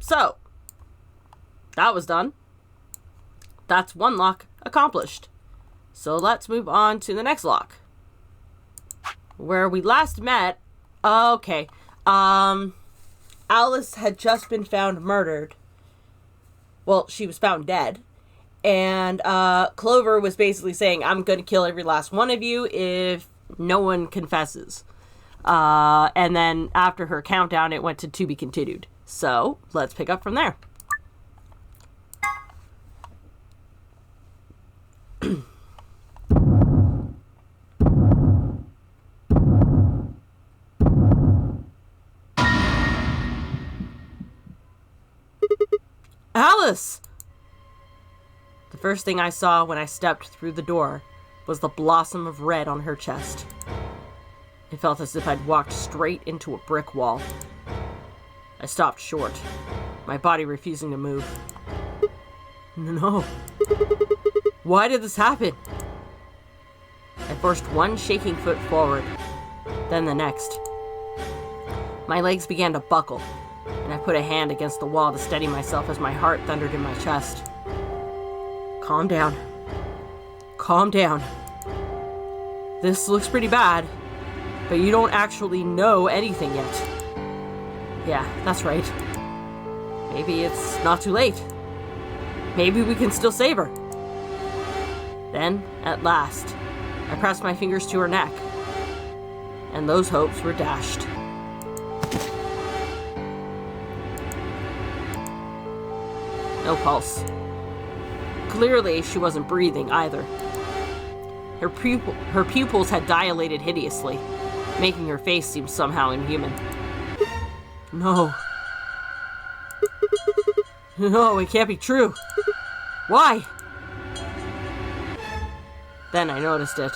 So, that was done. That's one lock accomplished. So let's move on to the next lock. Where we last met... Okay. Alice had just been found murdered. Well, she was found dead. And Clover was basically saying, I'm going to kill every last one of you if no one confesses. And then after her countdown, it went to be continued. So, let's pick up from there. Alice! The first thing I saw when I stepped through the door was the blossom of red on her chest. It felt as if I'd walked straight into a brick wall. I stopped short, my body refusing to move. No. Why did this happen? I forced one shaking foot forward, then the next. My legs began to buckle, and I put a hand against the wall to steady myself as my heart thundered in my chest. Calm down. Calm down. This looks pretty bad, but you don't actually know anything yet. Yeah, that's right. Maybe it's not too late. Maybe we can still save her. Then, at last, I pressed my fingers to her neck, and those hopes were dashed. No pulse. Clearly, she wasn't breathing either. Her pupils had dilated hideously, making her face seem somehow inhuman. No. No, it can't be true. Why? Then I noticed it.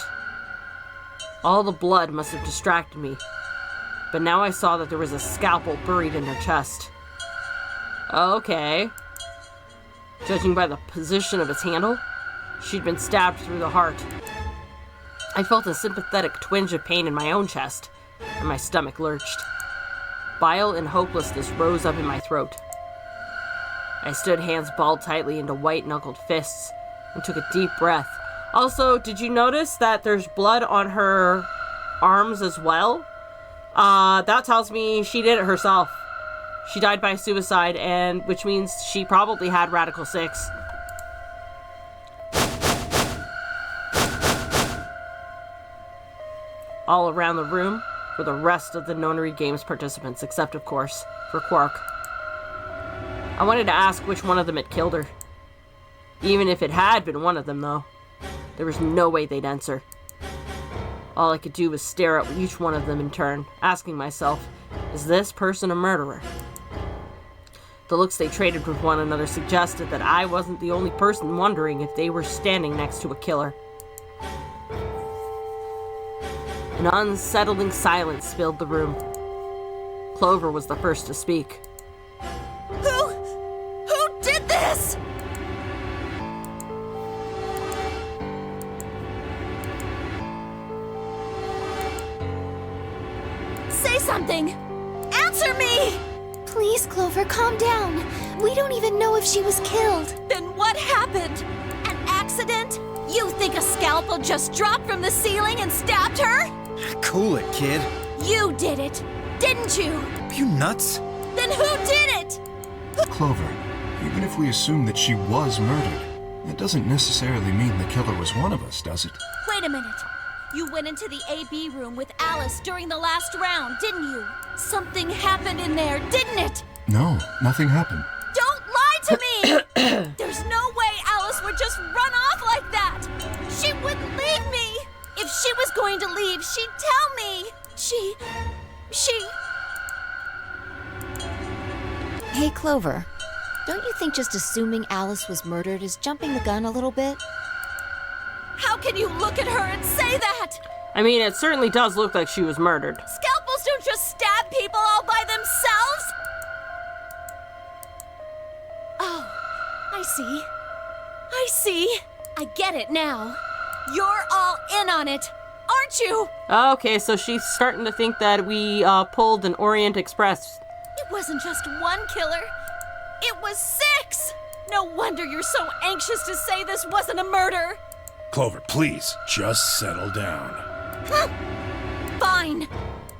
All the blood must have distracted me, but now I saw that there was a scalpel buried in her chest. Okay. Judging by the position of its handle, she'd been stabbed through the heart. I felt a sympathetic twinge of pain in my own chest, and my stomach lurched. Bile and hopelessness rose up in my throat. I stood hands balled tightly into white-knuckled fists and took a deep breath. Also, did you notice that there's blood on her arms as well? That tells me she did it herself. She died by suicide, and which means she probably had Radical 6. All around the room were the rest of the Nonary Games participants, except, of course, for Quark. I wanted to ask which one of them had killed her. Even if it had been one of them, though, there was no way they'd answer. All I could do was stare at each one of them in turn, asking myself, is this person a murderer? The looks they traded with one another suggested that I wasn't the only person wondering if they were standing next to a killer. An unsettling silence filled the room. Clover was the first to speak. Who did this? Say something! Answer me! Please, Clover, calm down. We don't even know if she was killed. Then what happened? An accident? You think a scalpel just dropped from the ceiling and stabbed her? Cool it, kid. You did it, didn't you? Are you nuts? Then who did it? Clover, even if we assume that she was murdered, that doesn't necessarily mean the killer was one of us, does it? Wait a minute. You went into the AB room with Alice during the last round, didn't you? Something happened in there, didn't it? No, nothing happened. Don't lie to me! There's no way Alice would just run off like that! She wouldn't leave me! If she was going to leave, she'd tell me! She... Hey, Clover. Don't you think just assuming Alice was murdered is jumping the gun a little bit? How can you look at her and say that? I mean, it certainly does look like she was murdered. Scalpels don't just stab people all by themselves! Oh, I see. I get it now. You're all in on it, aren't you? Okay, so she's starting to think that we pulled an Orient Express. It wasn't just one killer. It was 6! No wonder you're so anxious to say this wasn't a murder! Clover, please, just settle down. Fine.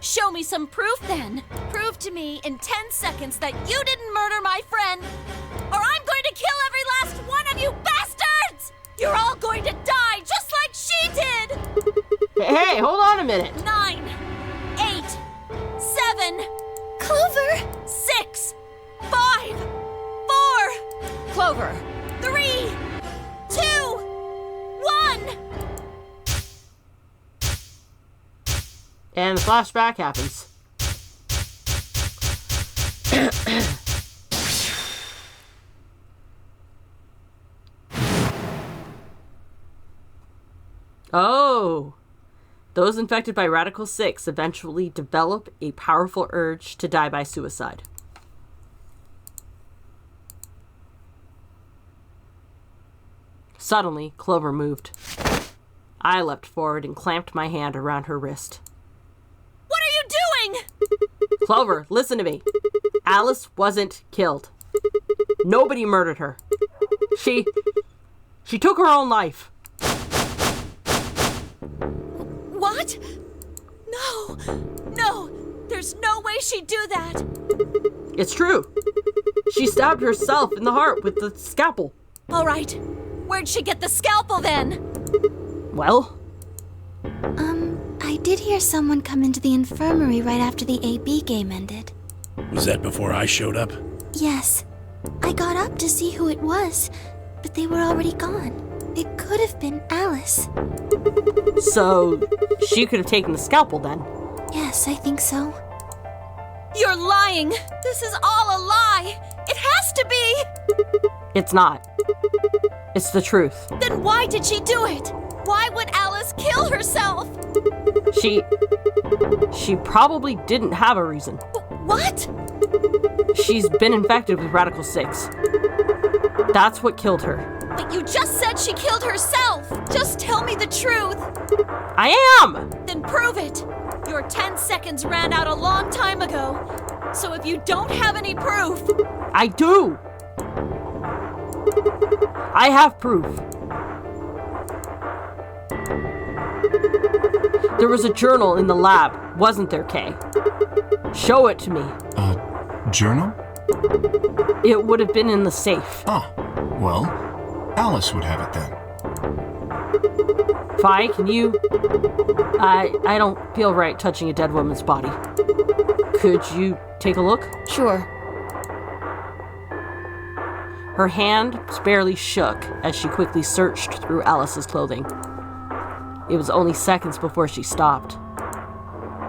Show me some proof then. Prove to me in 10 seconds that you didn't murder my friend, or I'm going to kill every last one of you bastards! You're all going to die just like she did! Hey, hold on a minute. 9, 8, 7, Clover! 6, 5, 4, Clover! 3, 2, 1. And the flashback happens. Oh. Those infected by Radical 6 eventually develop a powerful urge to die by suicide. Suddenly, Clover moved. I leapt forward and clamped my hand around her wrist. What are you doing? Clover, listen to me. Alice wasn't killed. Nobody murdered her. She took her own life. What? No, there's no way she'd do that. It's true. She stabbed herself in the heart with the scalpel. All right, where'd she get the scalpel then? Well, I did hear someone come into the infirmary right after the AB game ended. Was that before I showed up? Yes. I got up to see who it was, but they were already gone. It could have been Alice. so she could have taken the scalpel then. Yes, I think so. You're lying. This is all a lie. It has to be. It's not. It's the truth. Then why did she do it? Why would Alice kill herself? She probably didn't have a reason. What? She's been infected with Radical 6. That's what killed her. But you just said she killed herself. Just tell me the truth. I am! Then prove it. Your 10 seconds ran out a long time ago. So if you don't have any proof... I do! I have proof. There was a journal in the lab, wasn't there, Kay? Show it to me. Journal? It would have been in the safe. Ah, well, Alice would have it then. Vi, can you... I don't feel right touching a dead woman's body. Could you take a look? Sure. Her hand barely shook as she quickly searched through Alice's clothing. It was only seconds before she stopped.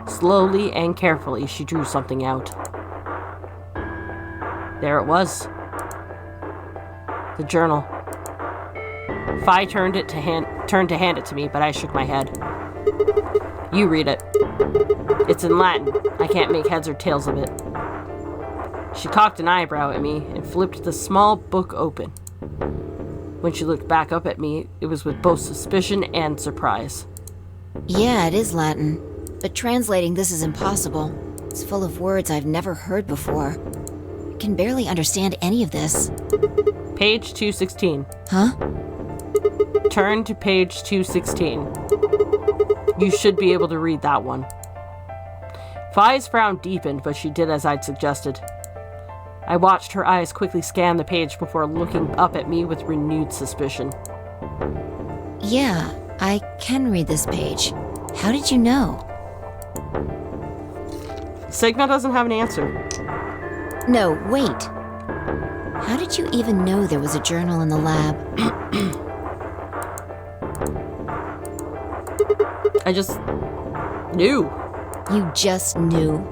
Slowly and carefully, she drew something out. There it was. The journal. Vi turned to hand it to me, but I shook my head. You read it. It's in Latin. I can't make heads or tails of it. She cocked an eyebrow at me and flipped the small book open. When she looked back up at me, it was with both suspicion and surprise. Yeah, it is Latin. But translating this is impossible. It's full of words I've never heard before. I can barely understand any of this. Page 216. Huh? Turn to page 216. You should be able to read that one. Vi's frown deepened, but she did as I'd suggested. I watched her eyes quickly scan the page before looking up at me with renewed suspicion. Yeah, I can read this page. How did you know? Sigma doesn't have an answer. No, wait. How did you even know there was a journal in the lab? I just knew. You just knew.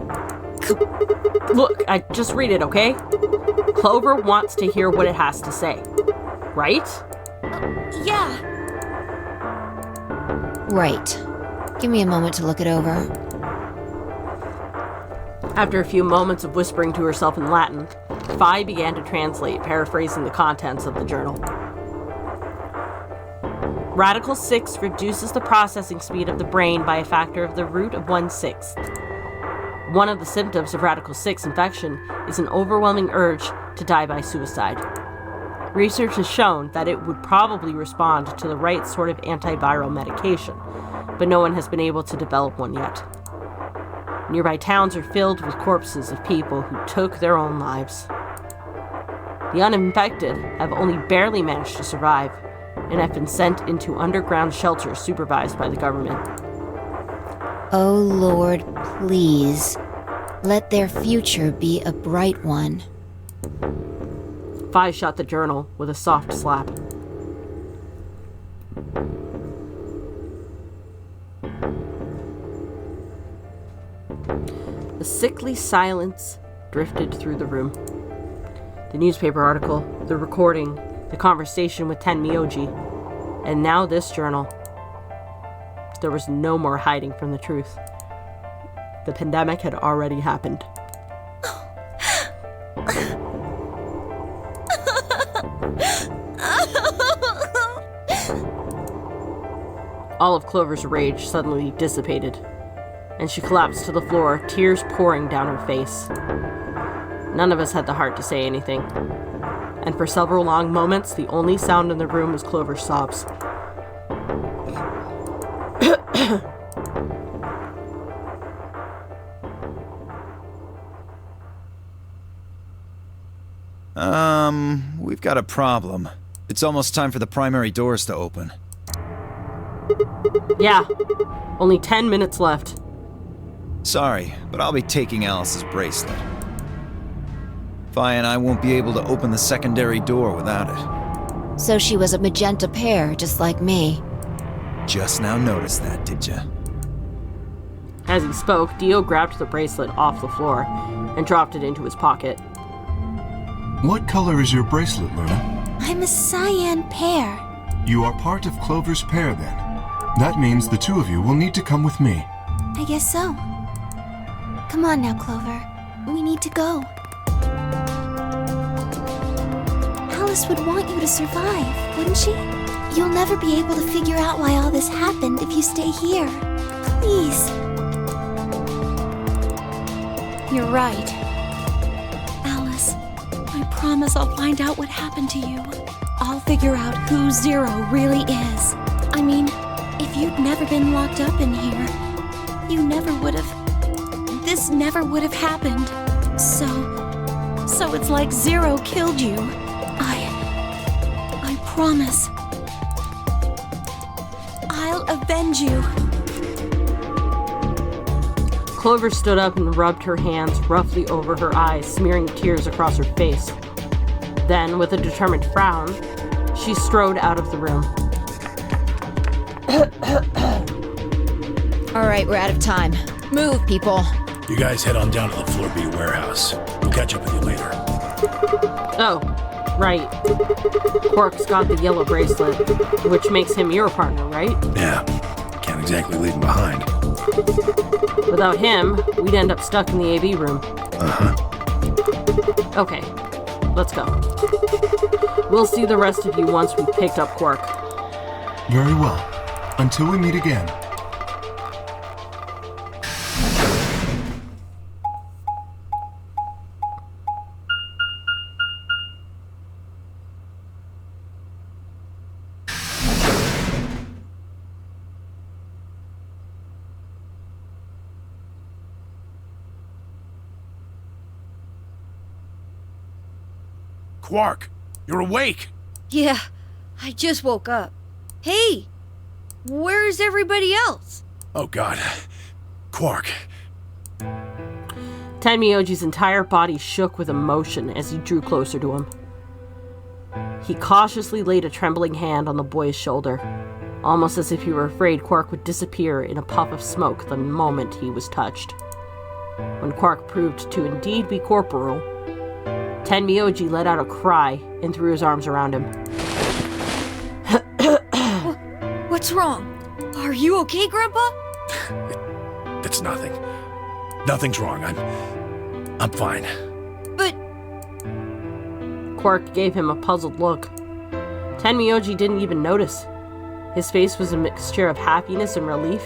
Look, I just read it, okay? Clover wants to hear what it has to say. Right? Yeah. Right. Give me a moment to look it over. After a few moments of whispering to herself in Latin, Vi began to translate, paraphrasing the contents of the journal. Radical 6 reduces the processing speed of the brain by a factor of the root of 1/6. One of the symptoms of Radical 6 infection is an overwhelming urge to die by suicide. Research has shown that it would probably respond to the right sort of antiviral medication, but no one has been able to develop one yet. Nearby towns are filled with corpses of people who took their own lives. The uninfected have only barely managed to survive and have been sent into underground shelters supervised by the government. Oh Lord, please, let their future be a bright one. Vi shot the journal with a soft slap. A sickly silence drifted through the room. The newspaper article, the recording, the conversation with Tenmyoji, and now this journal. There was no more hiding from the truth. The pandemic had already happened. All of Clover's rage suddenly dissipated, and she collapsed to the floor, tears pouring down her face. None of us had the heart to say anything, and for several long moments, the only sound in the room was Clover's sobs. We've got a problem. It's almost time for the primary doors to open. Yeah, only 10 minutes left. Sorry, but I'll be taking Alice's bracelet. Vi and I won't be able to open the secondary door without it. So she was a magenta pear, just like me. Just now noticed that, did ya? As he spoke, Dio grabbed the bracelet off the floor and dropped it into his pocket. What color is your bracelet, Luna? I'm a cyan pear. You are part of Clover's pair, then. That means the two of you will need to come with me. I guess so. Come on now, Clover. We need to go. Alice would want you to survive, wouldn't she? You'll never be able to figure out why all this happened if you stay here. Please. You're right. Alice, I promise I'll find out what happened to you. I'll figure out who Zero really is. I mean, if you'd never been locked up in here, you never would have... This never would have happened. So it's like Zero killed you. I promise. I'll avenge you. Clover stood up and rubbed her hands roughly over her eyes, smearing tears across her face. Then, with a determined frown, she strode out of the room. All right, we're out of time. Move, people. You guys head on down to the Floor B warehouse. We'll catch up with you later. Oh, right. Quark's got the yellow bracelet, which makes him your partner, right? Yeah, can't exactly leave him behind. Without him, we'd end up stuck in the AV room. Uh-huh. Okay, let's go. We'll see the rest of you once we've picked up Quark. Very well. Until we meet again. Quark, you're awake! Yeah, I just woke up. Hey, where's everybody else? Oh god. Quark. Tenmyoji's entire body shook with emotion as he drew closer to him. He cautiously laid a trembling hand on the boy's shoulder, almost as if he were afraid Quark would disappear in a puff of smoke the moment he was touched. When Quark proved to indeed be corporeal, Tenmyoji let out a cry and threw his arms around him. What's wrong? Are you okay, Grandpa? It's nothing. Nothing's wrong. I'm fine. But... Quark gave him a puzzled look. Tenmyoji didn't even notice. His face was a mixture of happiness and relief,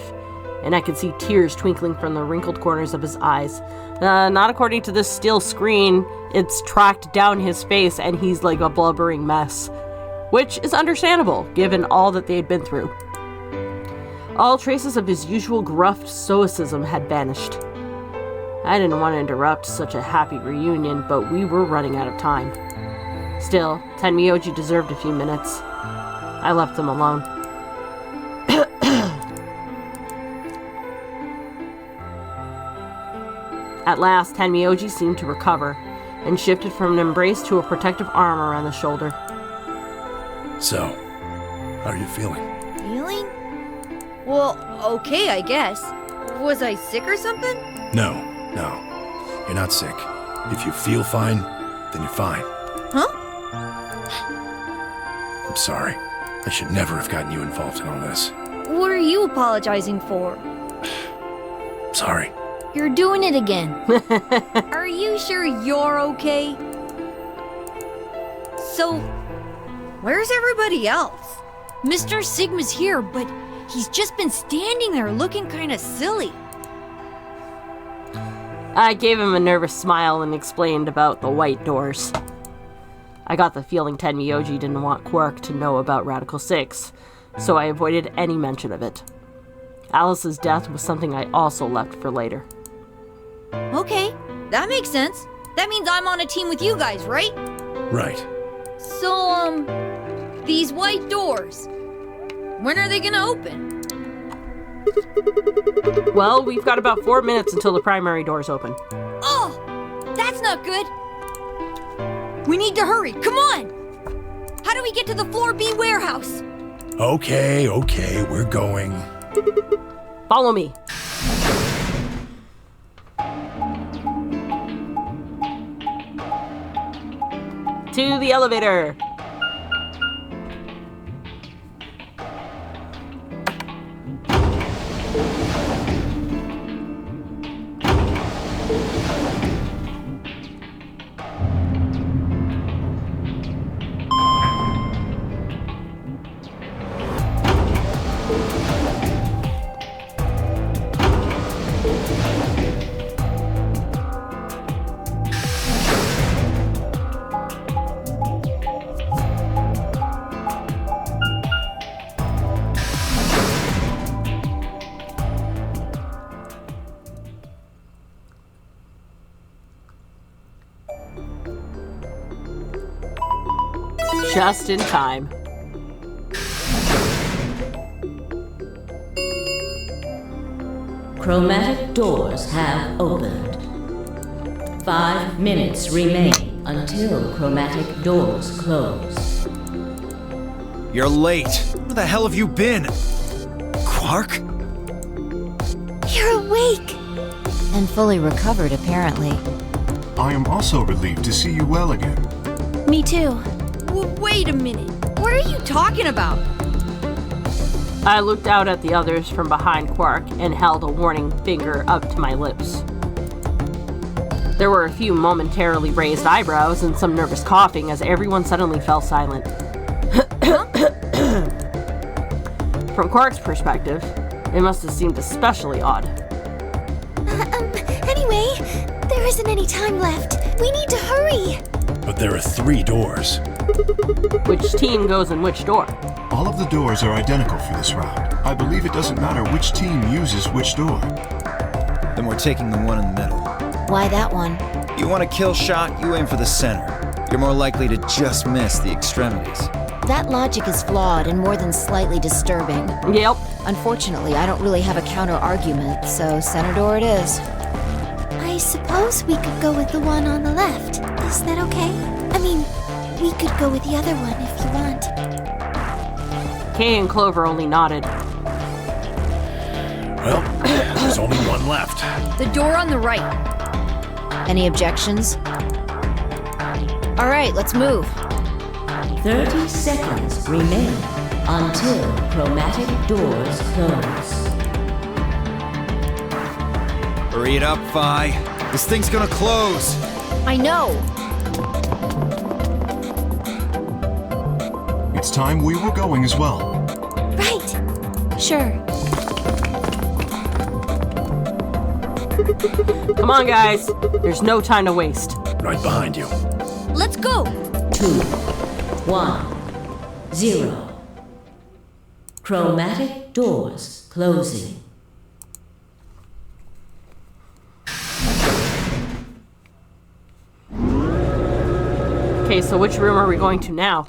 and I could see tears twinkling from the wrinkled corners of his eyes. Not according to this still screen. It's tracked down his face, and he's like a blubbering mess. Which is understandable, given all that they had been through. All traces of his usual gruff stoicism had vanished. I didn't want to interrupt such a happy reunion, but we were running out of time. Still, Tenmyoji deserved a few minutes. I left them alone. At last, Tenmyoji seemed to recover, and shifted from an embrace to a protective arm around the shoulder. So, how are you feeling? Feeling? Well, okay, I guess. Was I sick or something? No. You're not sick. If you feel fine, then you're fine. Huh? I'm sorry. I should never have gotten you involved in all this. What are you apologizing for? Sorry. You're doing it again. Are you sure you're okay? So, where's everybody else? Mr. Sigma's here, but he's just been standing there looking kinda silly. I gave him a nervous smile and explained about the white doors. I got the feeling Tenmyoji didn't want Quark to know about Radical 6, so I avoided any mention of it. Alice's death was something I also left for later. Okay, that makes sense. That means I'm on a team with you guys, right? Right. So, these white doors, when are they gonna open? Well, we've got about 4 minutes until the primary doors open. Oh, that's not good. We need to hurry, come on! How do we get to the Floor B warehouse? Okay, we're going. Follow me. To the elevator. Just in time. Chromatic doors have opened. 5 minutes remain until chromatic doors close. You're late. Where the hell have you been? Quark? You're awake! And fully recovered, apparently. I am also relieved to see you well again. Me too. Wait a minute. What are you talking about? I looked out at the others from behind Quark and held a warning finger up to my lips. There were a few momentarily raised eyebrows and some nervous coughing as everyone suddenly fell silent. From Quark's perspective, it must have seemed especially odd. Anyway, there isn't any time left. We need to hurry. But there are 3 doors. Which team goes in which door? All of the doors are identical for this round. I believe it doesn't matter which team uses which door. Then we're taking the one in the middle. Why that one? You want a kill shot, you aim for the center. You're more likely to just miss the extremities. That logic is flawed and more than slightly disturbing. Yep. Unfortunately, I don't really have a counter-argument, so center door it is. I suppose we could go with the one on the left. Is that okay? I mean, we could go with the other one if you want. Kay and Clover only nodded. Well, there's only one left. The door on the right. Any objections? All right, let's move. 30 seconds remain until chromatic doors close. Hurry it up, Vi. This thing's gonna close. I know. It's time we were going as well. Right. Sure. Come on, guys. There's no time to waste. Right behind you. Let's go! 2, 1, 0. Chromatic doors closing. Okay, so which room are we going to now?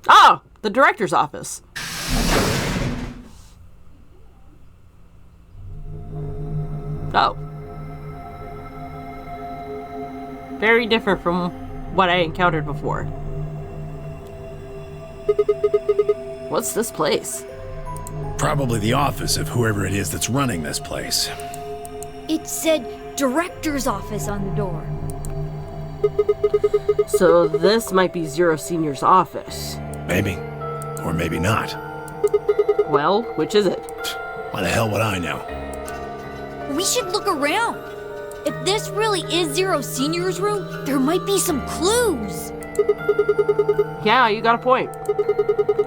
Oh, the director's office. Oh. Very different from what I encountered before. What's this place? Probably the office of whoever it is that's running this place. It said director's office on the door. So this might be Zero Senior's office. Maybe. Or maybe not. Well, which is it? Why the hell would I know? We should look around. If this really is Zero Senior's room, there might be some clues. Yeah, you got a point.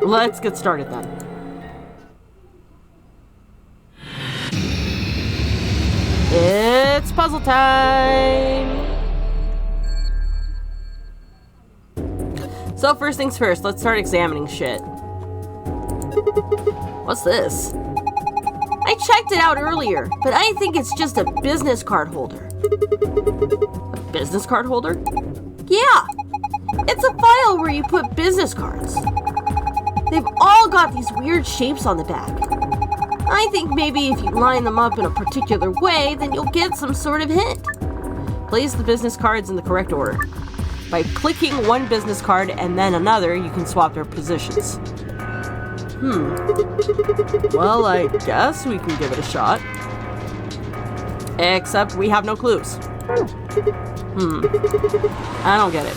Let's get started then. It's puzzle time! So first things first, let's start examining shit. What's this? I checked it out earlier, but I think it's just a business card holder. A business card holder? Yeah! It's a file where you put business cards. They've all got these weird shapes on the back. I think maybe if you line them up in a particular way, then you'll get some sort of hint. Place the business cards in the correct order. By clicking one business card and then another, you can swap their positions. Well, I guess we can give it a shot. Except we have no clues. I don't get it.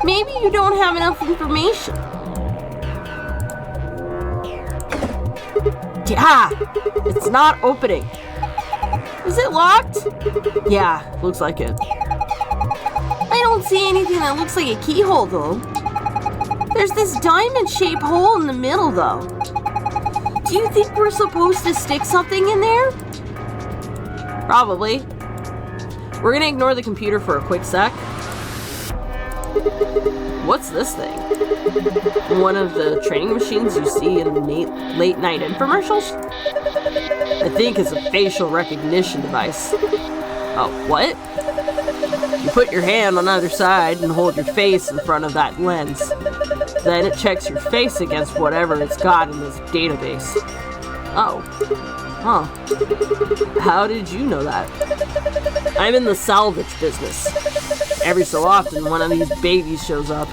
Maybe you don't have enough information. Ah! It's not opening. Is it locked? Yeah, looks like it. I don't see anything that looks like a keyhole, though. There's this diamond-shaped hole in the middle, though. Do you think we're supposed to stick something in there? Probably. We're gonna ignore the computer for a quick sec. What's this thing? One of the training machines you see in late-night infomercials? I think it's a facial recognition device. Oh, what? You put your hand on either side and hold your face in front of that lens. Then it checks your face against whatever it's got in this database. Oh. Huh. How did you know that? I'm in the salvage business. Every so often, one of these babies shows up.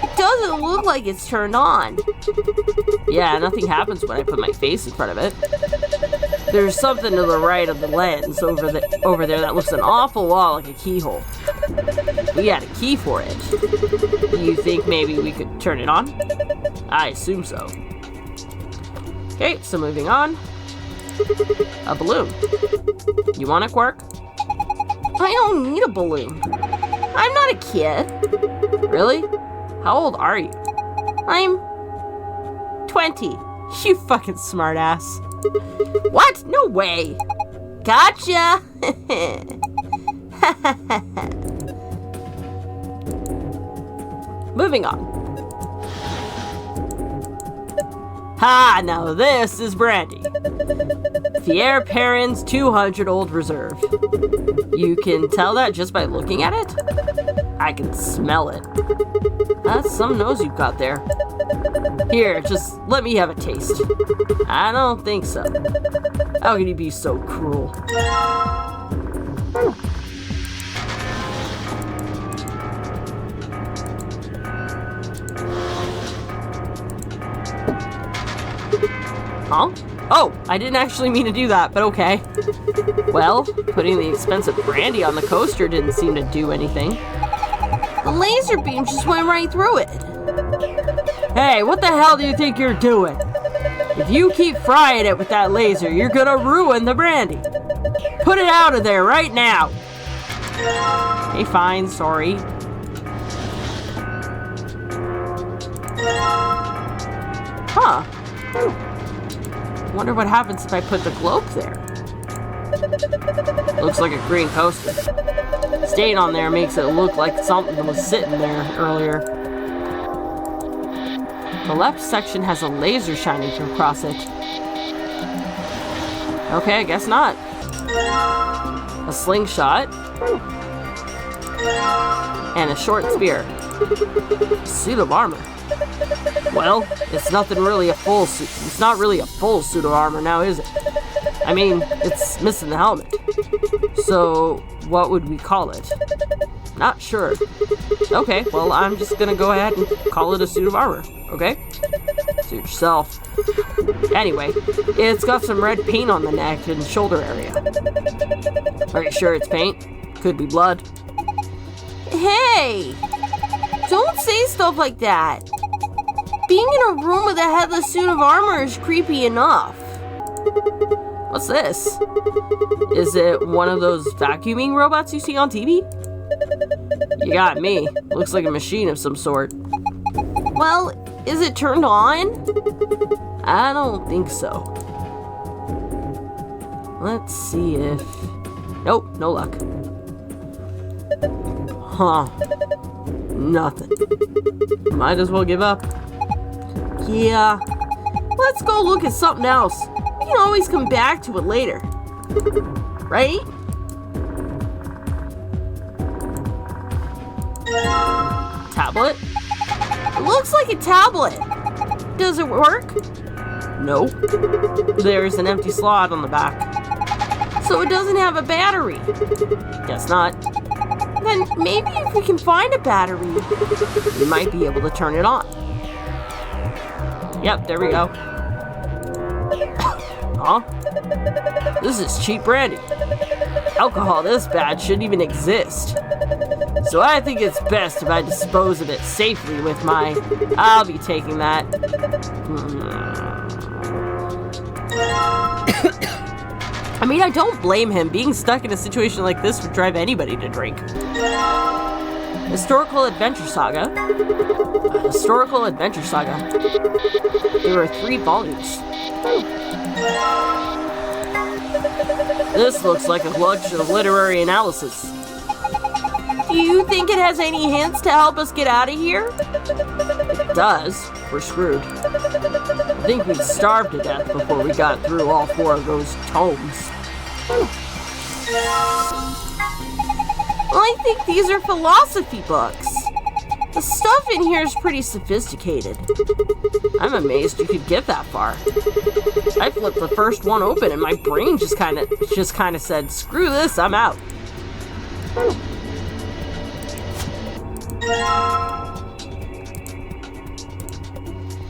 It doesn't look like it's turned on. Yeah, nothing happens when I put my face in front of it. There's something to the right of the lens over there that looks an awful lot like a keyhole. We had a key for it. You think maybe we could turn it on? I assume so. Okay, so moving on. A balloon. You want it, Quark? I don't need a balloon. I'm not a kid. Really? How old are you? I'm 20. You fucking smartass. What? No way. Gotcha. Moving on. Ha! Now this is brandy. Fier Perrin's 200 Old Reserve. You can tell that just by looking at it? I can smell it. That's some nose you've got there. Here, just let me have a taste. I don't think so. How can you be so cruel? Huh? Oh, I didn't actually mean to do that, but okay. Well, putting the expensive brandy on the coaster didn't seem to do anything. The laser beam just went right through it. Hey, what the hell do you think you're doing? If you keep frying it with that laser, you're gonna ruin the brandy. Put it out of there right now. Hey, fine, sorry. Huh. Wonder what happens if I put the globe there. Looks like a green coaster. Staying on there makes it look like something was sitting there earlier. The left section has a laser shining across it. Okay, I guess not. A slingshot. And a short spear. Suit of armor. Well, it's not really a full suit of armor now, is it? I mean, it's missing the helmet. So, what would we call it? Not sure. Okay, well, I'm just gonna go ahead and call it a suit of armor, okay? Suit yourself. Anyway, it's got some red paint on the neck and shoulder area. Are you sure it's paint? Could be blood. Hey! Don't say stuff like that. Being in a room with a headless suit of armor is creepy enough. What's this? Is it one of those vacuuming robots you see on TV? You got me. Looks like a machine of some sort. Well, is it turned on? I don't think so. Let's see if... Nope, no luck. Huh. Nothing. Might as well give up. Yeah. Let's go look at something else. We can always come back to it later. Right? Tablet? It looks like a tablet. Does it work? Nope. There's an empty slot on the back. So it doesn't have a battery. Guess not. Then maybe if we can find a battery, we might be able to turn it on. Yep, there we go. Huh? This is cheap brandy. Alcohol this bad shouldn't even exist. So I think it's best if I dispose of it safely with my... I'll be taking that. I mean, I don't blame him. Being stuck in a situation like this would drive anybody to drink. Historical Adventure Saga. Historical Adventure Saga. There are 3 volumes. This looks like a collection of literary analysis. Do you think it has any hints to help us get out of here? If it does, we're screwed. I think we'd starve to death before we got through all 4 of those tomes. I think these are philosophy books. The stuff in here is pretty sophisticated. I'm amazed you could get that far. I flipped the first one open and my brain just kind of said, screw this, I'm out.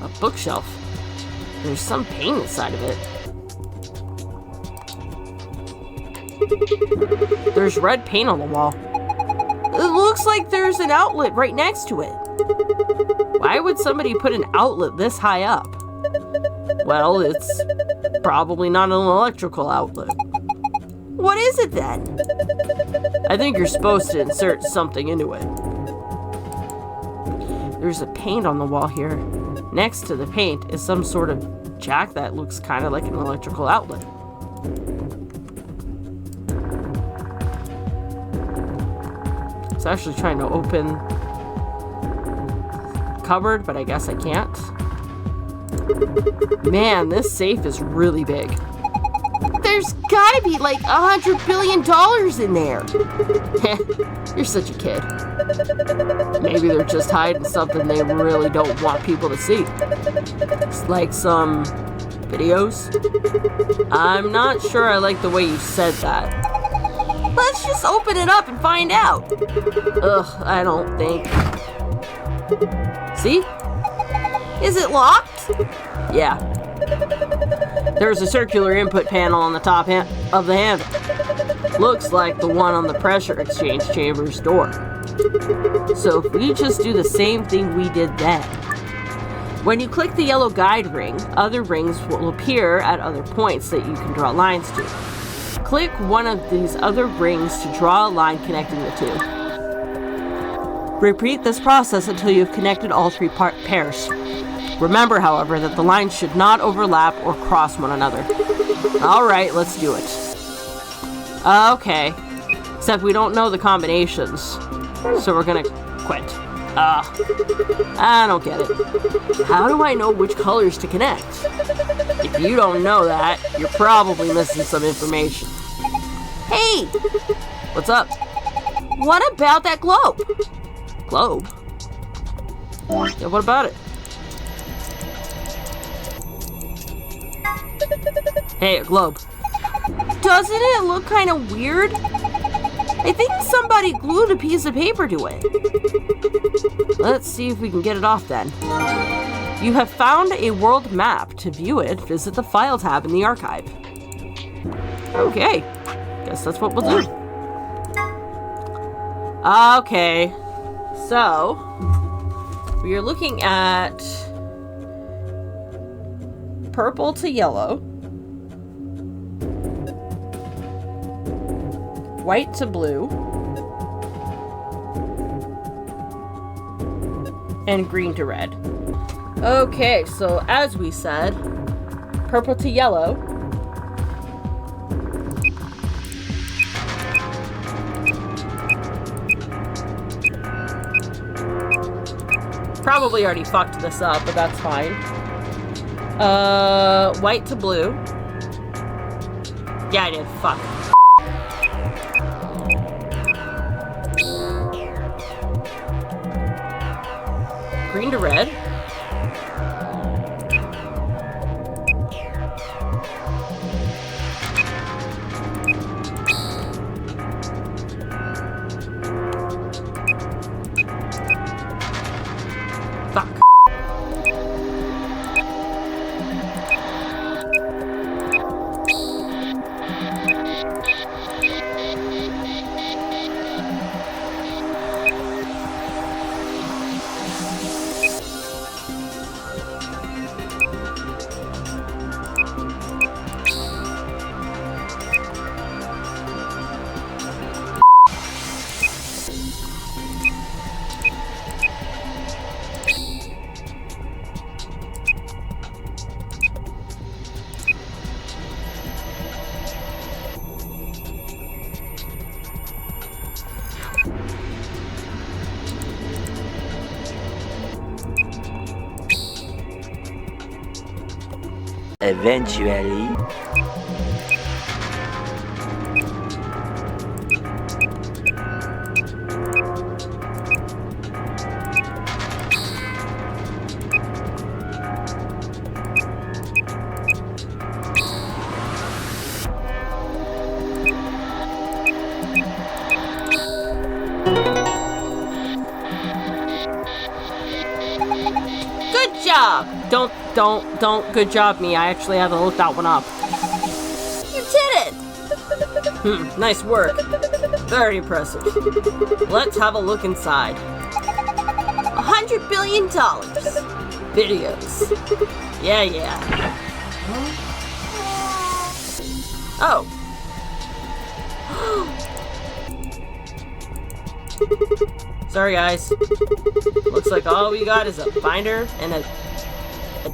A bookshelf. There's some paint inside of it. There's red paint on the wall. It looks like there's an outlet right next to it. Why would somebody put an outlet this high up? Well, it's probably not an electrical outlet. What is it then? I think you're supposed to insert something into it. There's a paint on the wall here. Next to the paint is some sort of jack that looks kind of like an electrical outlet. I was actually trying to open the cupboard, but I guess I can't. Man, this safe is really big. There's gotta be like $100 billion in there. You're such a kid. Maybe they're just hiding something they really don't want people to see. It's like some videos. I'm not sure I like the way you said that. Let's just open it up and find out. Ugh, I don't think. See? Is it locked? Yeah. There's a circular input panel on the top of the handle. Looks like the one on the pressure exchange chamber's door. So if we just do the same thing we did then. When you click the yellow guide ring, other rings will appear at other points that you can draw lines to. Click one of these other rings to draw a line connecting the two. Repeat this process until you've connected all three pairs. Remember, however, that the lines should not overlap or cross one another. Alright, let's do it. Okay. Except we don't know the combinations. So we're gonna quit. I don't get it. How do I know which colors to connect? If you don't know that, you're probably missing some information. Hey! What's up? What about that globe? Globe? Yeah, what about it? Hey, a globe. Doesn't it look kind of weird? I think somebody glued a piece of paper to it. Let's see if we can get it off then. You have found a world map. To view it, visit the File tab in the archive. Okay. Guess that's what we'll do. Okay. So, we are looking at purple to yellow, white to blue, and green to red. Okay, so as we said, purple to yellow, probably already fucked this up, but that's fine. White to blue. Yeah, I did. Fuck. Green to red. Fuck. Eventually. Good job! Don't good job me. I actually had to look that one up. You did it! Nice work. Very impressive. Let's have a look inside. $100 billion. Videos. Yeah. Oh. Sorry, guys. Looks like all we got is a binder and a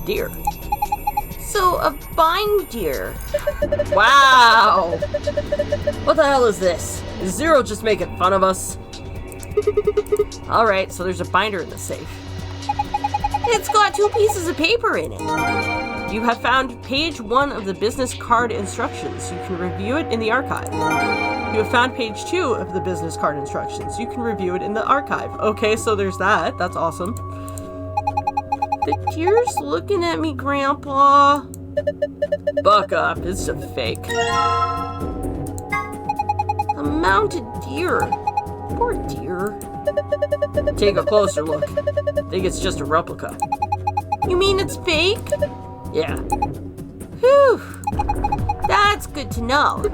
deer. So, a binder. Wow! What the hell is this? Is Zero just making fun of us? Alright, so there's a binder in the safe. It's got 2 pieces of paper in it. You have found page 1 of the business card instructions. You can review it in the archive. You have found page 2 of the business card instructions. You can review it in the archive. Okay, so there's that. That's awesome. The deer's looking at me, Grandpa. Buck up, it's a fake. A mounted deer. Poor deer. Take a closer look. Think it's just a replica. You mean it's fake? Yeah. Whew. That's good to know.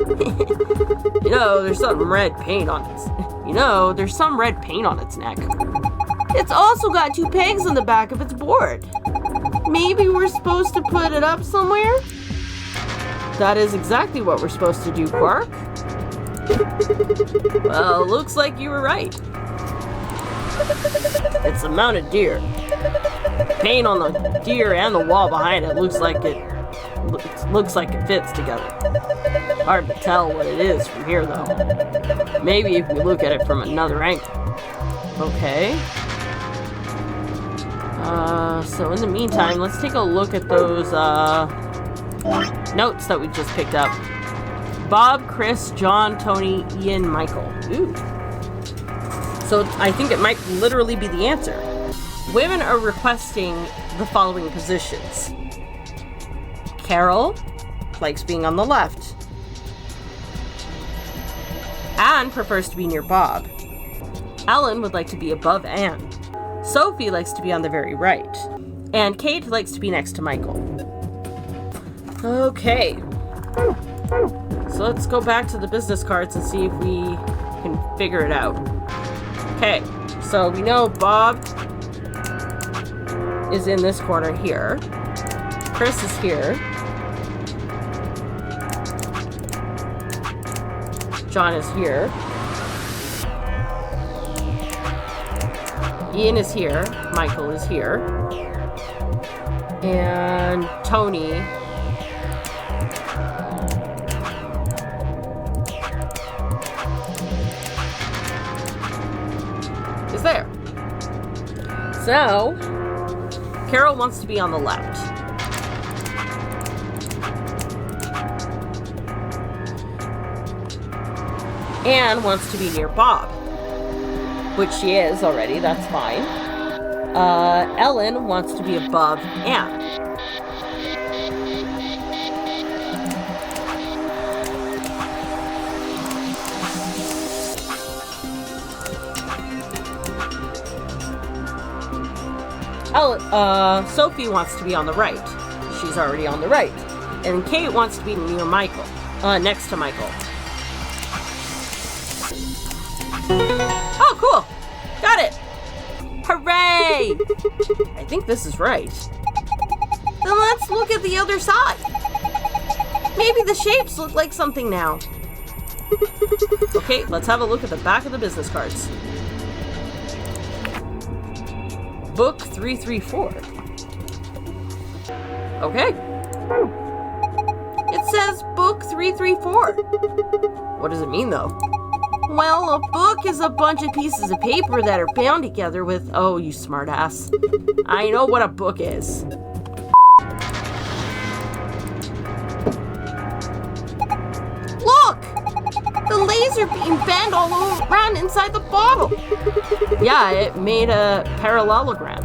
You know, there's some red paint on its neck. It's also got 2 pegs on the back of its board. Maybe we're supposed to put it up somewhere? That is exactly what we're supposed to do, Quark. Well, looks like you were right. It's a mounted deer. Paint on the deer and the wall behind it looks like it fits together. Hard to tell what it is from here, though. Maybe if we look at it from another angle. Okay. So in the meantime, let's take a look at those, notes that we just picked up. Bob, Chris, John, Tony, Ian, Michael. Ooh. So I think it might literally be the answer. Women are requesting the following positions. Carol likes being on the left. Anne prefers to be near Bob. Ellen would like to be above Anne. Sophie likes to be on the very right. And Kate likes to be next to Michael. Okay. So let's go back to the business cards and see if we can figure it out. Okay, so we know Bob is in this corner here. Chris is here. John is here. Ian is here. Michael is here. And Tony is there. So, Carol wants to be on the left. Anne wants to be near Bob, which she is already, that's fine. Ellen wants to be above Anne. Sophie wants to be on the right. She's already on the right. And Kate wants to be near Michael, next to Michael. Oh, cool! Got it! Hooray! I think this is right. Then let's look at the other side. Maybe the shapes look like something now. Okay, let's have a look at the back of the business cards. Book 334. Okay. It says book 334. What does it mean, though? Well, a book is a bunch of pieces of paper that are bound together with... Oh, you smartass. I know what a book is. Look! The laser beam bent all around inside the bottle. Yeah, it made a parallelogram.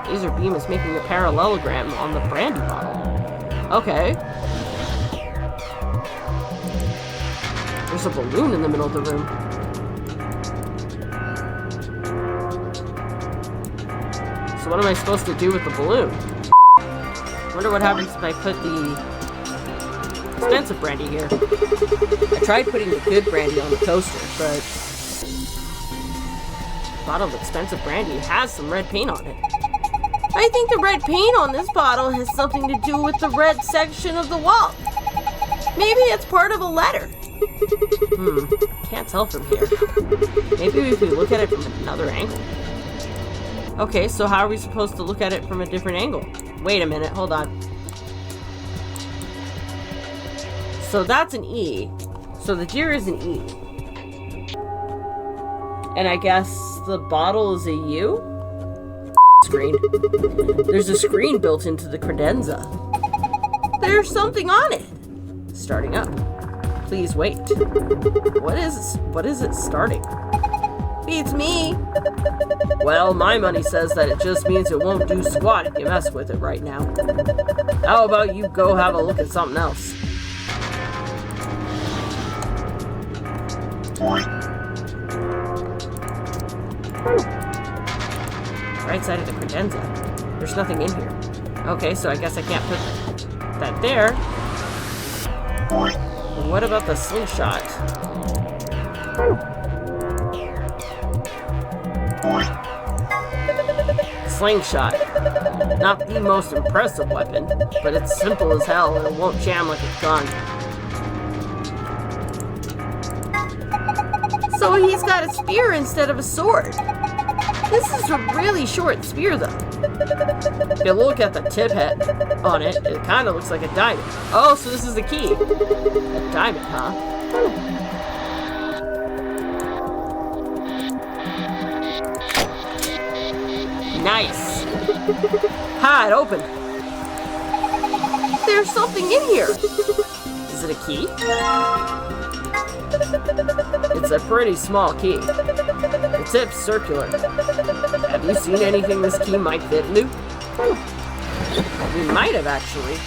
Laser beam is making a parallelogram on the brandy bottle. Okay. There's a balloon in the middle of the room. So what am I supposed to do with the balloon? I wonder what happens if I put the expensive brandy here. I tried putting the good brandy on the coaster, but the bottle of expensive brandy has some red paint on it. I think the red paint on this bottle has something to do with the red section of the wall. Maybe it's part of a letter. Can't tell from here. Maybe if we look at it from another angle. Okay, so how are we supposed to look at it from a different angle? Wait a minute, hold on. So that's an E. So the deer is an E. And I guess the bottle is a U? Screen. There's a screen built into the credenza. There's something on it. Starting up. Please wait. What is it starting? Beats me. Well, my money says that it just means it won't do squat if you mess with it right now. How about you go have a look at something else? Right side of the credenza. There's nothing in here. Okay, so I guess I can't put that there. What about the slingshot? Slingshot. Not the most impressive weapon, but it's simple as hell and it won't jam like a gun. So he's got a spear instead of a sword. This is a really short spear, though. If you look at the tip head on it, it kind of looks like a diamond. Oh, so this is the key. A diamond, huh? Nice. Ha, it opened. There's something in here. Is it a key? It's a pretty small key. The tip's circular. Have you seen anything this key might fit into? We might have, actually.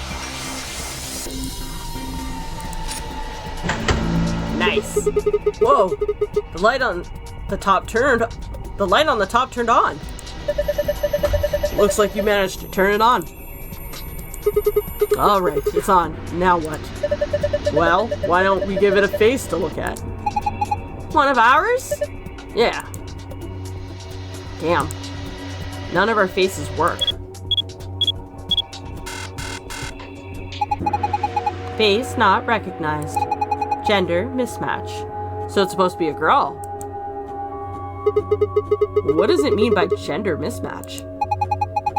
Nice. Whoa. The light on the top turned on. Looks like you managed to turn it on. Alright, it's on. Now what? Well, why don't we give it a face to look at? One of ours? Yeah. Damn. None of our faces work. Face not recognized. Gender mismatch. So it's supposed to be a girl. What does it mean by gender mismatch?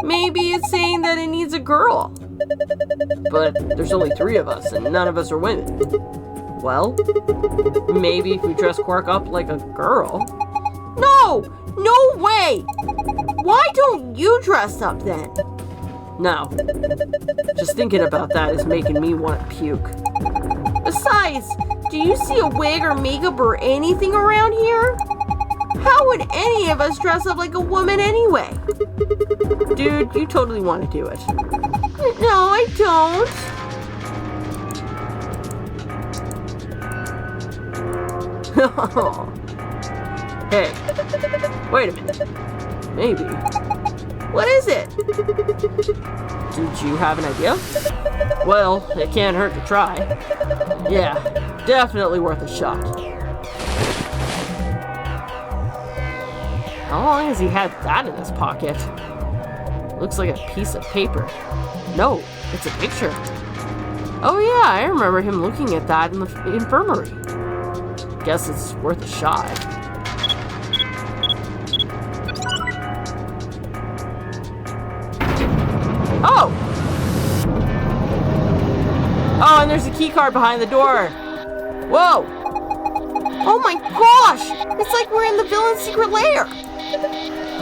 Maybe it's saying that it needs a girl. But there's only 3 of us, and none of us are women. Well, maybe if we dress Quark up like a girl. No! No way! Why don't you dress up then? No. Just thinking about that is making me want to puke. Besides, do you see a wig or makeup or anything around here? How would any of us dress up like a woman anyway? Dude, you totally want to do it. No, I don't. Hey, wait a minute. Maybe. What is it? Did you have an idea? Well, it can't hurt to try. Yeah, definitely worth a shot. How long has he had that in his pocket? Looks like a piece of paper. No, it's a picture. Oh yeah, I remember him looking at that in the infirmary. Guess it's worth a shot. Oh! Oh, and there's a key card behind the door. Whoa! Oh my gosh! It's like we're in the villain's secret lair!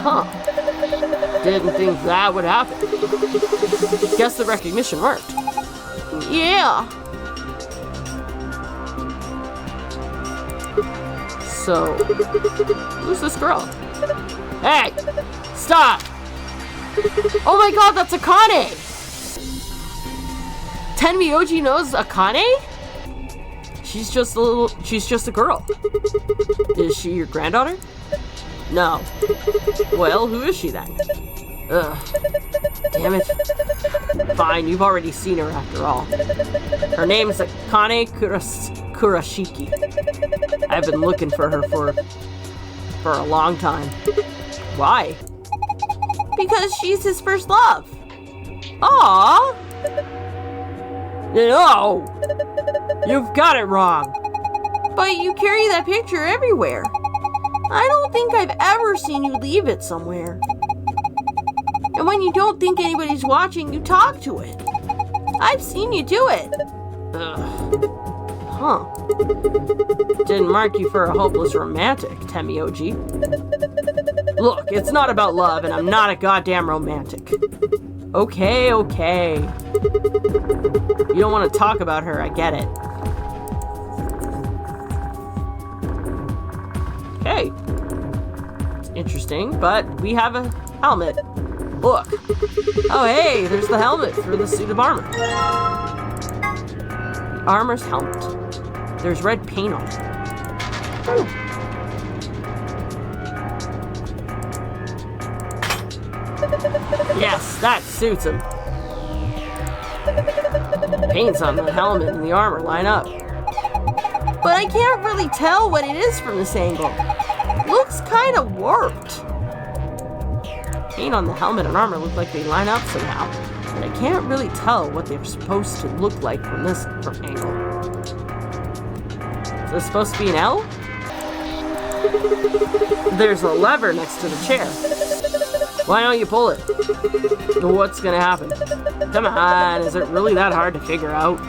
Huh. Didn't think that would happen. Guess the recognition worked. Yeah. So, who's this girl? Hey! Stop! Oh my god, that's Akane! Tenmyoji knows Akane? She's just a girl. Is she your granddaughter? No. Well, who is she then? Ugh. Damn it. Fine, you've already seen her after all. Her name is Akane Kurashiki. I've been looking for her for a long time. Why? Because she's his first love. Aww. No! You've got it wrong. But you carry that picture everywhere. I don't think I've ever seen you leave it somewhere. And when you don't think anybody's watching, you talk to it. I've seen you do it. Ugh. Huh. Didn't mark you for a hopeless romantic, Tenmyoji. Look, it's not about love, and I'm not a goddamn romantic. Okay. You don't want to talk about her, I get it. Hey. It's interesting, but we have a helmet. Look. Oh, hey, there's the helmet for the suit of armor. The armor's helmet. There's red paint on it. Ooh. Yes, that suits him. The paints on the helmet and the armor line up. But I can't really tell what it is from this angle. Looks kind of warped. Paint on the helmet and armor look like they line up somehow, but I can't really tell what they're supposed to look like from this angle. Is this supposed to be an L? There's a lever next to the chair. Why don't you pull it? What's gonna happen? Come on, is it really that hard to figure out?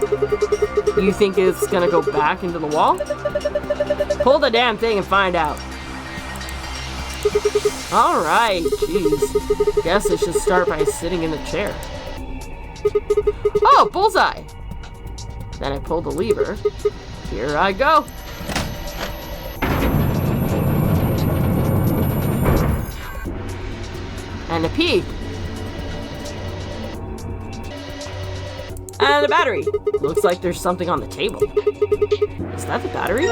You think it's gonna go back into the wall? Pull the damn thing and find out. Alright, jeez. Guess I should start by sitting in the chair. Oh, bullseye! Then I pull the lever. Here I go. And a P. And a battery. Looks like there's something on the table. Is that the battery?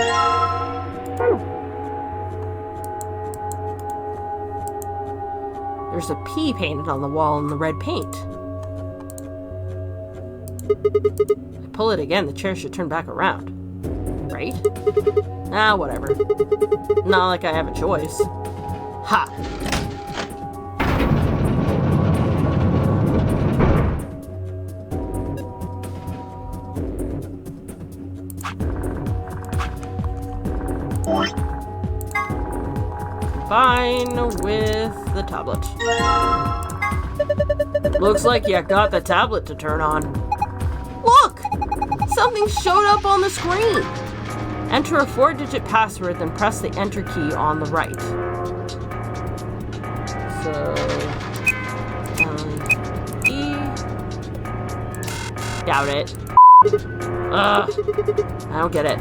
There's a P painted on the wall in the red paint. If I pull it again, the chair should turn back around. Right? Ah, whatever. Not like I have a choice. Ha! Fine with the tablet. Looks like you got the tablet to turn on. Look! Something showed up on the screen. Enter a 4-digit password, then press the enter key on the right. So, E. Doubt it. Ugh. I don't get it.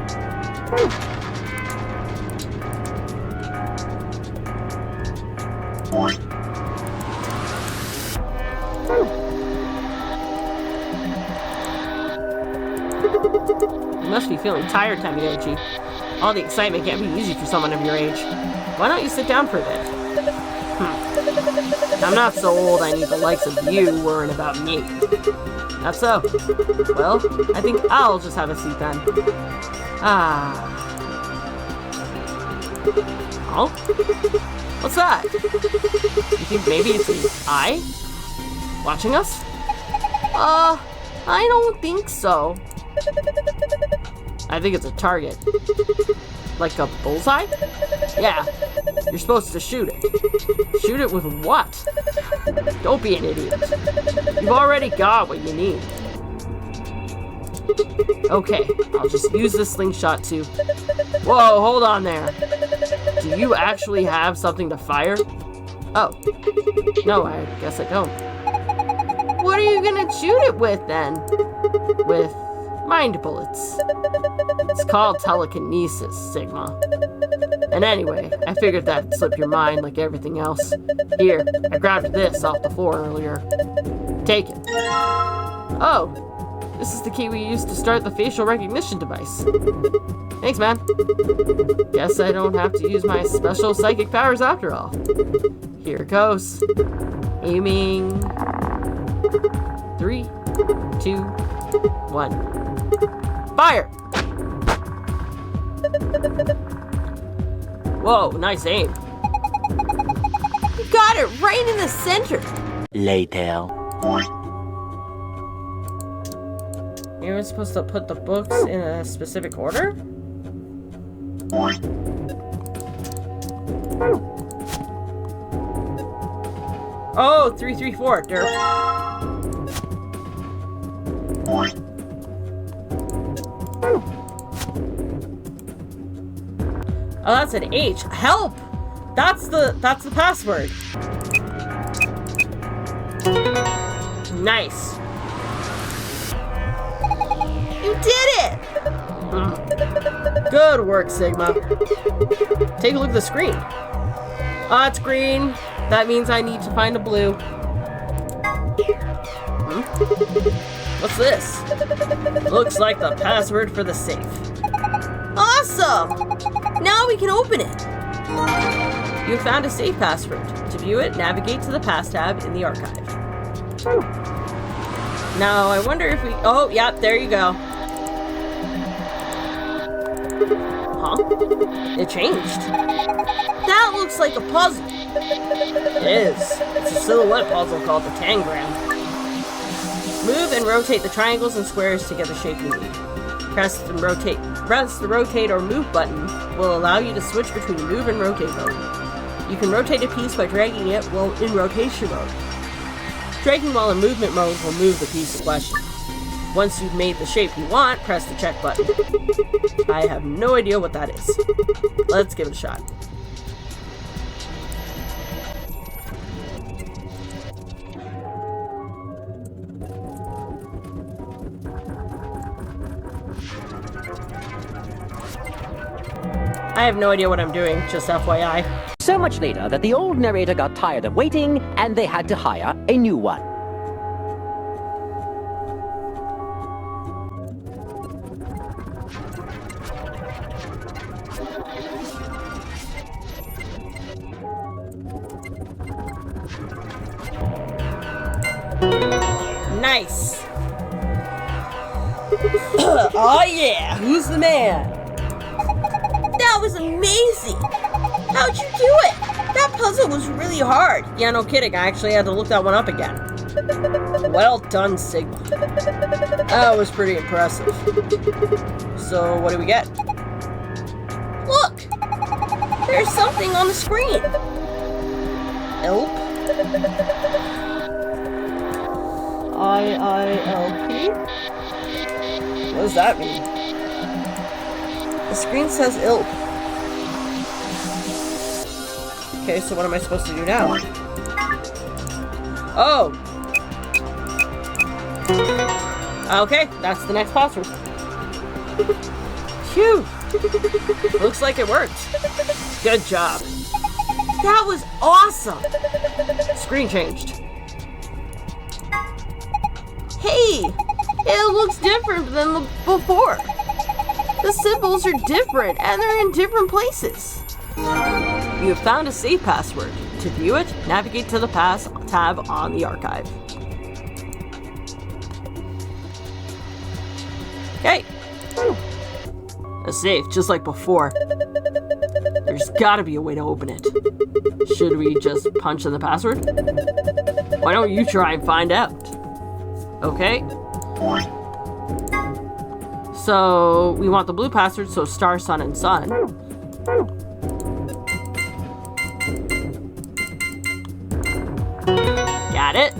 You must be feeling tired, Tamiochi. All the excitement can't be easy for someone of your age. Why don't you sit down for a bit? I'm not so old I need the likes of you worrying about me. That's so. Well, I think I'll just have a seat then. Ah. Oh? What's that? You think maybe it's an eye? Watching us? I don't think so. I think it's a target. Like a bullseye? Yeah. You're supposed to shoot it. Shoot it with what? Don't be an idiot. You've already got what you need. Okay, I'll just use this slingshot to... Whoa, hold on there. Do you actually have something to fire? Oh. No, I guess I don't. What are you gonna shoot it with, then? With mind bullets. It's called telekinesis, Sigma. And anyway, I figured that'd slip your mind like everything else. Here, I grabbed this off the floor earlier. Take it. Oh, this is the key we used to start the facial recognition device. Thanks, man. Guess I don't have to use my special psychic powers after all. Here it goes. Aiming. 3, 2, 1. Fire! Whoa, nice aim. You got it right in the center. Later. You were supposed to put the books in a specific order? Oh, 3, 3, 4, derp. Oh, that's an H. Help! That's the password. Nice. You did it! Good work, Sigma. Take a look at the screen. Oh, it's green. That means I need to find a blue. What's this? Looks like the password for the safe. Awesome! Now we can open it. You found a safe password. To view it, navigate to the Pass tab in the archive. Now, I wonder if we... Oh, yeah, there you go. Huh? It changed. That looks like a puzzle. It is. It's a silhouette puzzle called the Tangram. Move and rotate the triangles and squares to get the shape you need. Press the rotate or move button will allow you to switch between move and rotate mode. You can rotate a piece by dragging it while in rotation mode. Dragging while in movement mode will move the piece in question. Once you've made the shape you want, press the check button. I have no idea what that is. Let's give it a shot. I have no idea what I'm doing, just FYI. So much later that the old narrator got tired of waiting and they had to hire a new one. Nice! Oh yeah! Who's the man? That was amazing! How'd you do it? That puzzle was really hard. Yeah, no kidding. I actually had to look that one up again. Well done, Sigma. That was pretty impressive. So, what do we get? Look! There's something on the screen. Elp? IILP? What does that mean? The screen says ILP. Okay, so what am I supposed to do now? Oh! Okay, that's the next password. Phew! Looks like it worked. Good job. That was awesome! Screen changed. Hey! It looks different than before. The symbols are different, and they're in different places. You have found a safe password. To view it, navigate to the Pass tab on the archive. Okay. A safe, just like before. There's gotta be a way to open it. Should we just punch in the password? Why don't you try and find out? Okay. So, we want the blue password, so star, sun, and sun. Got it.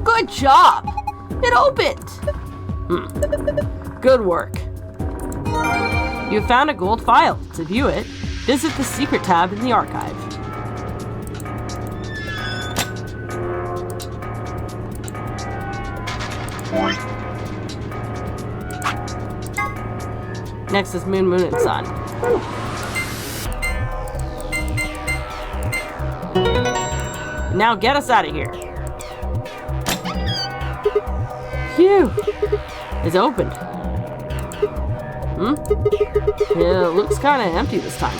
Good job! It opened! Good work. You have found a gold file. To view it, visit the secret tab in the archive. Next is Moon, Moon, and Sun. Now get us out of here. Phew! It's opened. Yeah, it looks kind of empty this time.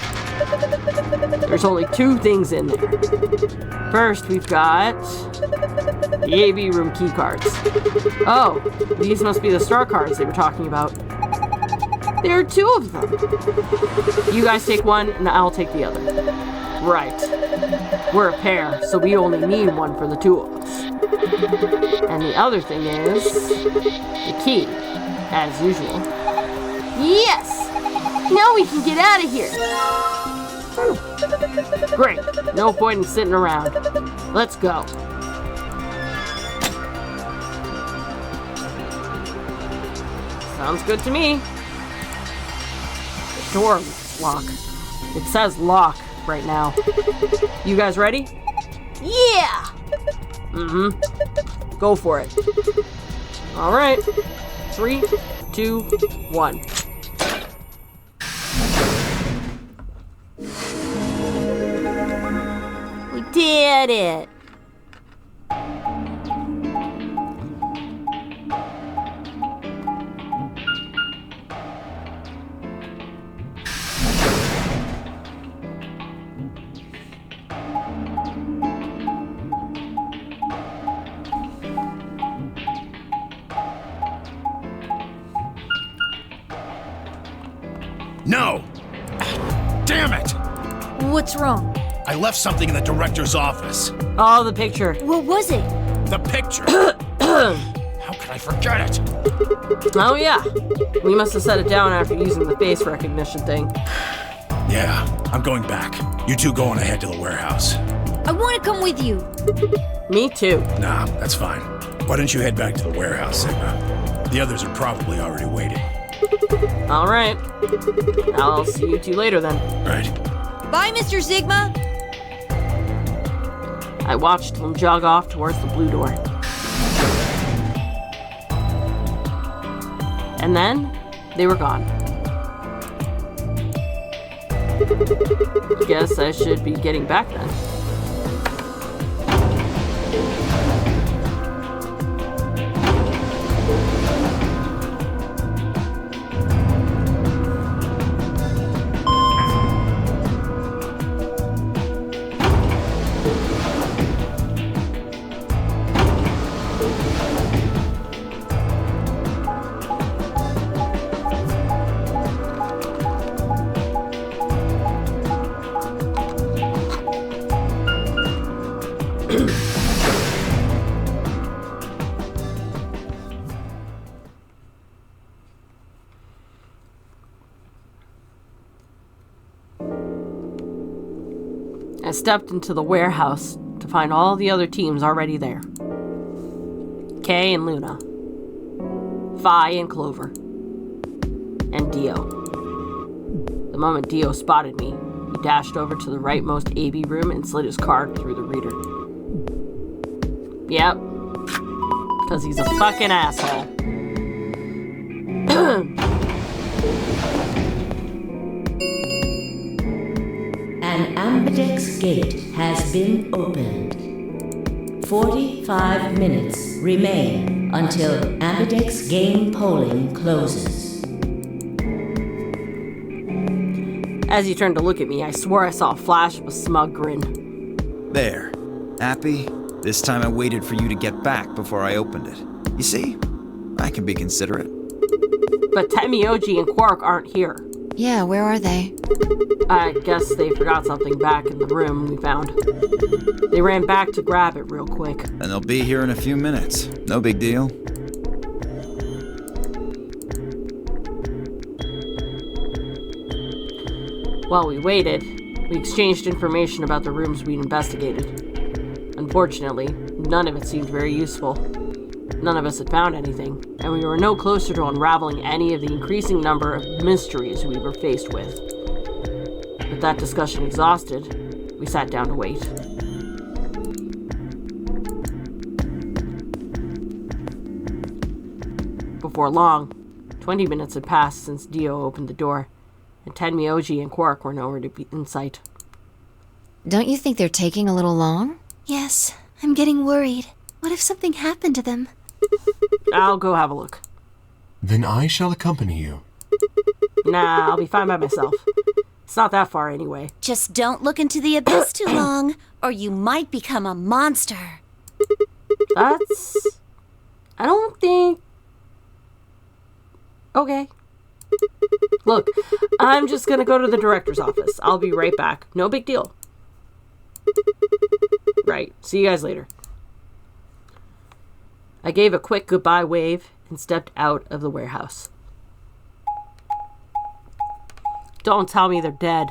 There's only 2 things in there. First, we've got the AV room key cards. Oh, these must be the star cards they were talking about. There are 2 of them. You guys take one, and I'll take the other. Right. We're a pair, so we only need one for the 2 of us. And the other thing is the key, as usual. Yes! Now we can get out of here. Great. No point in sitting around. Let's go. Sounds good to me. The door is locked. It says lock right now. You guys ready? Yeah! Go for it. All right. 3, 2, 1. We did it. No! Damn it! What's wrong? I left something in the director's office. Oh, the picture. What was it? The picture! How I forget it. Oh yeah, we must have set it down after using the face recognition thing. Yeah, I'm going back. You two go on ahead to the warehouse. I want to come with you. Me too. Nah, that's fine. Why don't you head back to the warehouse, Sigma? The others are probably already waiting. All right. I'll see you two later then. Right. Bye, Mr. Sigma. I watched them jog off towards the blue door. And then, they were gone. Guess I should be getting back then. I stepped into the warehouse to find all the other teams already there. Kay and Luna, Fi and Clover, and Dio. The moment Dio spotted me, he dashed over to the rightmost AV room and slid his card through the reader. Yep, because he's a fucking asshole. An ambidex gate has been opened. 45 minutes remain until ambidex game polling closes. As he turned to look at me, I swore I saw a flash of a smug grin. There. Happy? This time I waited for you to get back before I opened it. You see? I can be considerate. But Temioji and Quark aren't here. Yeah, where are they? I guess they forgot something back in the room we found. They ran back to grab it real quick. And they'll be here in a few minutes. No big deal. While we waited, we exchanged information about the rooms we'd investigated. Unfortunately, none of it seemed very useful. None of us had found anything, and we were no closer to unraveling any of the increasing number of mysteries we were faced with. With that discussion exhausted, we sat down to wait. Before long, 20 minutes had passed since Dio opened the door, and Tenmyoji and Quark were nowhere to be in sight. Don't you think they're taking a little long? Yes, I'm getting worried. What if something happened to them? I'll go have a look. Then I shall accompany you. Nah, I'll be fine by myself. It's not that far anyway. Just don't look into the abyss too long, or you might become a monster. I don't think... Okay. Look, I'm just gonna go to the director's office. I'll be right back. No big deal. Right. See you guys later. I gave a quick goodbye wave and stepped out of the warehouse. Don't tell me they're dead.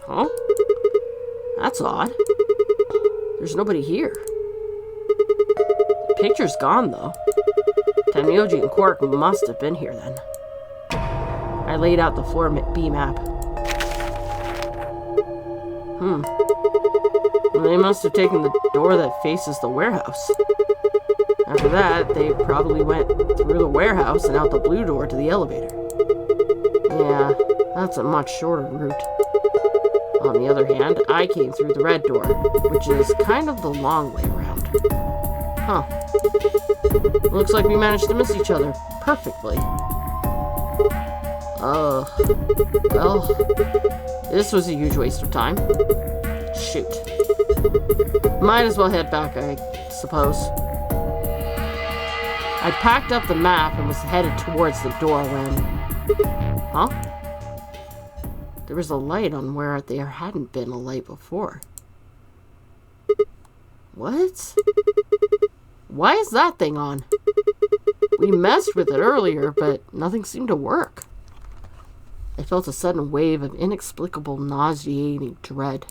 Huh? That's odd. There's nobody here. The picture's gone, though. Tenmyoji and Quark must have been here then. I laid out the floor B map. They must have taken the door that faces the warehouse. After that, they probably went through the warehouse and out the blue door to the elevator. Yeah, that's a much shorter route. On the other hand, I came through the red door, which is kind of the long way around. Huh. Looks like we managed to miss each other perfectly. Well, this was a huge waste of time. Shoot. Might as well head back, I suppose. I packed up the map and was headed towards the door when... Huh? There was a light on where there hadn't been a light before. What? Why is that thing on? We messed with it earlier, but nothing seemed to work. I felt a sudden wave of inexplicable, nauseating dread.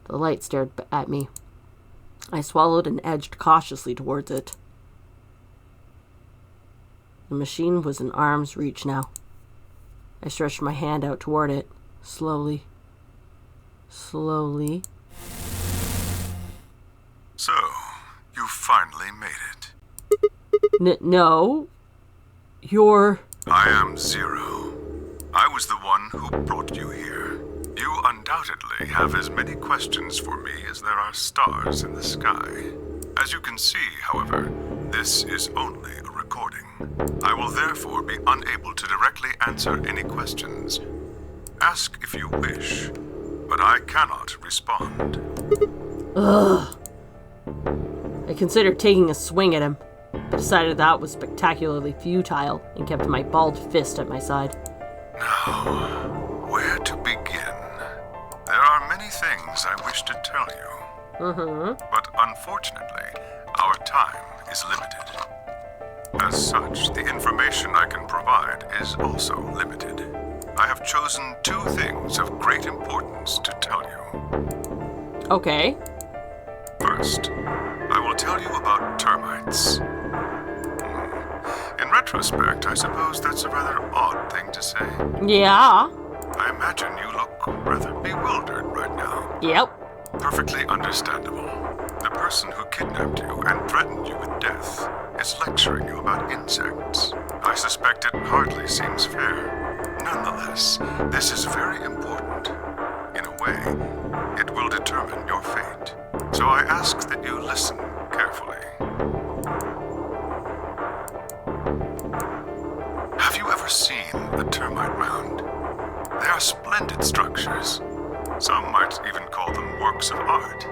The light stared at me. I swallowed and edged cautiously towards it. The machine was in arm's reach now. I stretched my hand out toward it, slowly. Slowly. So, you finally made it. No. You're... I am Zero. I was the one who brought you here. You undoubtedly have as many questions for me as there are stars in the sky. As you can see, however, this is only a recording. I will therefore be unable to directly answer any questions. Ask if you wish, but I cannot respond. Ugh. I considered taking a swing at him, but decided that was spectacularly futile and kept my balled fist at my side. Now, where to begin? There are many things I wish to tell you. But unfortunately, our time is limited. As such, the information I can provide is also limited. I have chosen two things of great importance to tell you. Okay. First, I will tell you about termites. In retrospect, I suppose that's a rather odd thing to say. Yeah. I imagine you look rather bewildered right now. Yep. Perfectly understandable. The person who kidnapped you and threatened you with death is lecturing you about insects. I suspect it hardly seems fair. Nonetheless, this is very important. In a way, it will determine your fate. So I ask that you listen carefully. Have you ever seen a termite mound? They are splendid structures. Some might even call them works of art.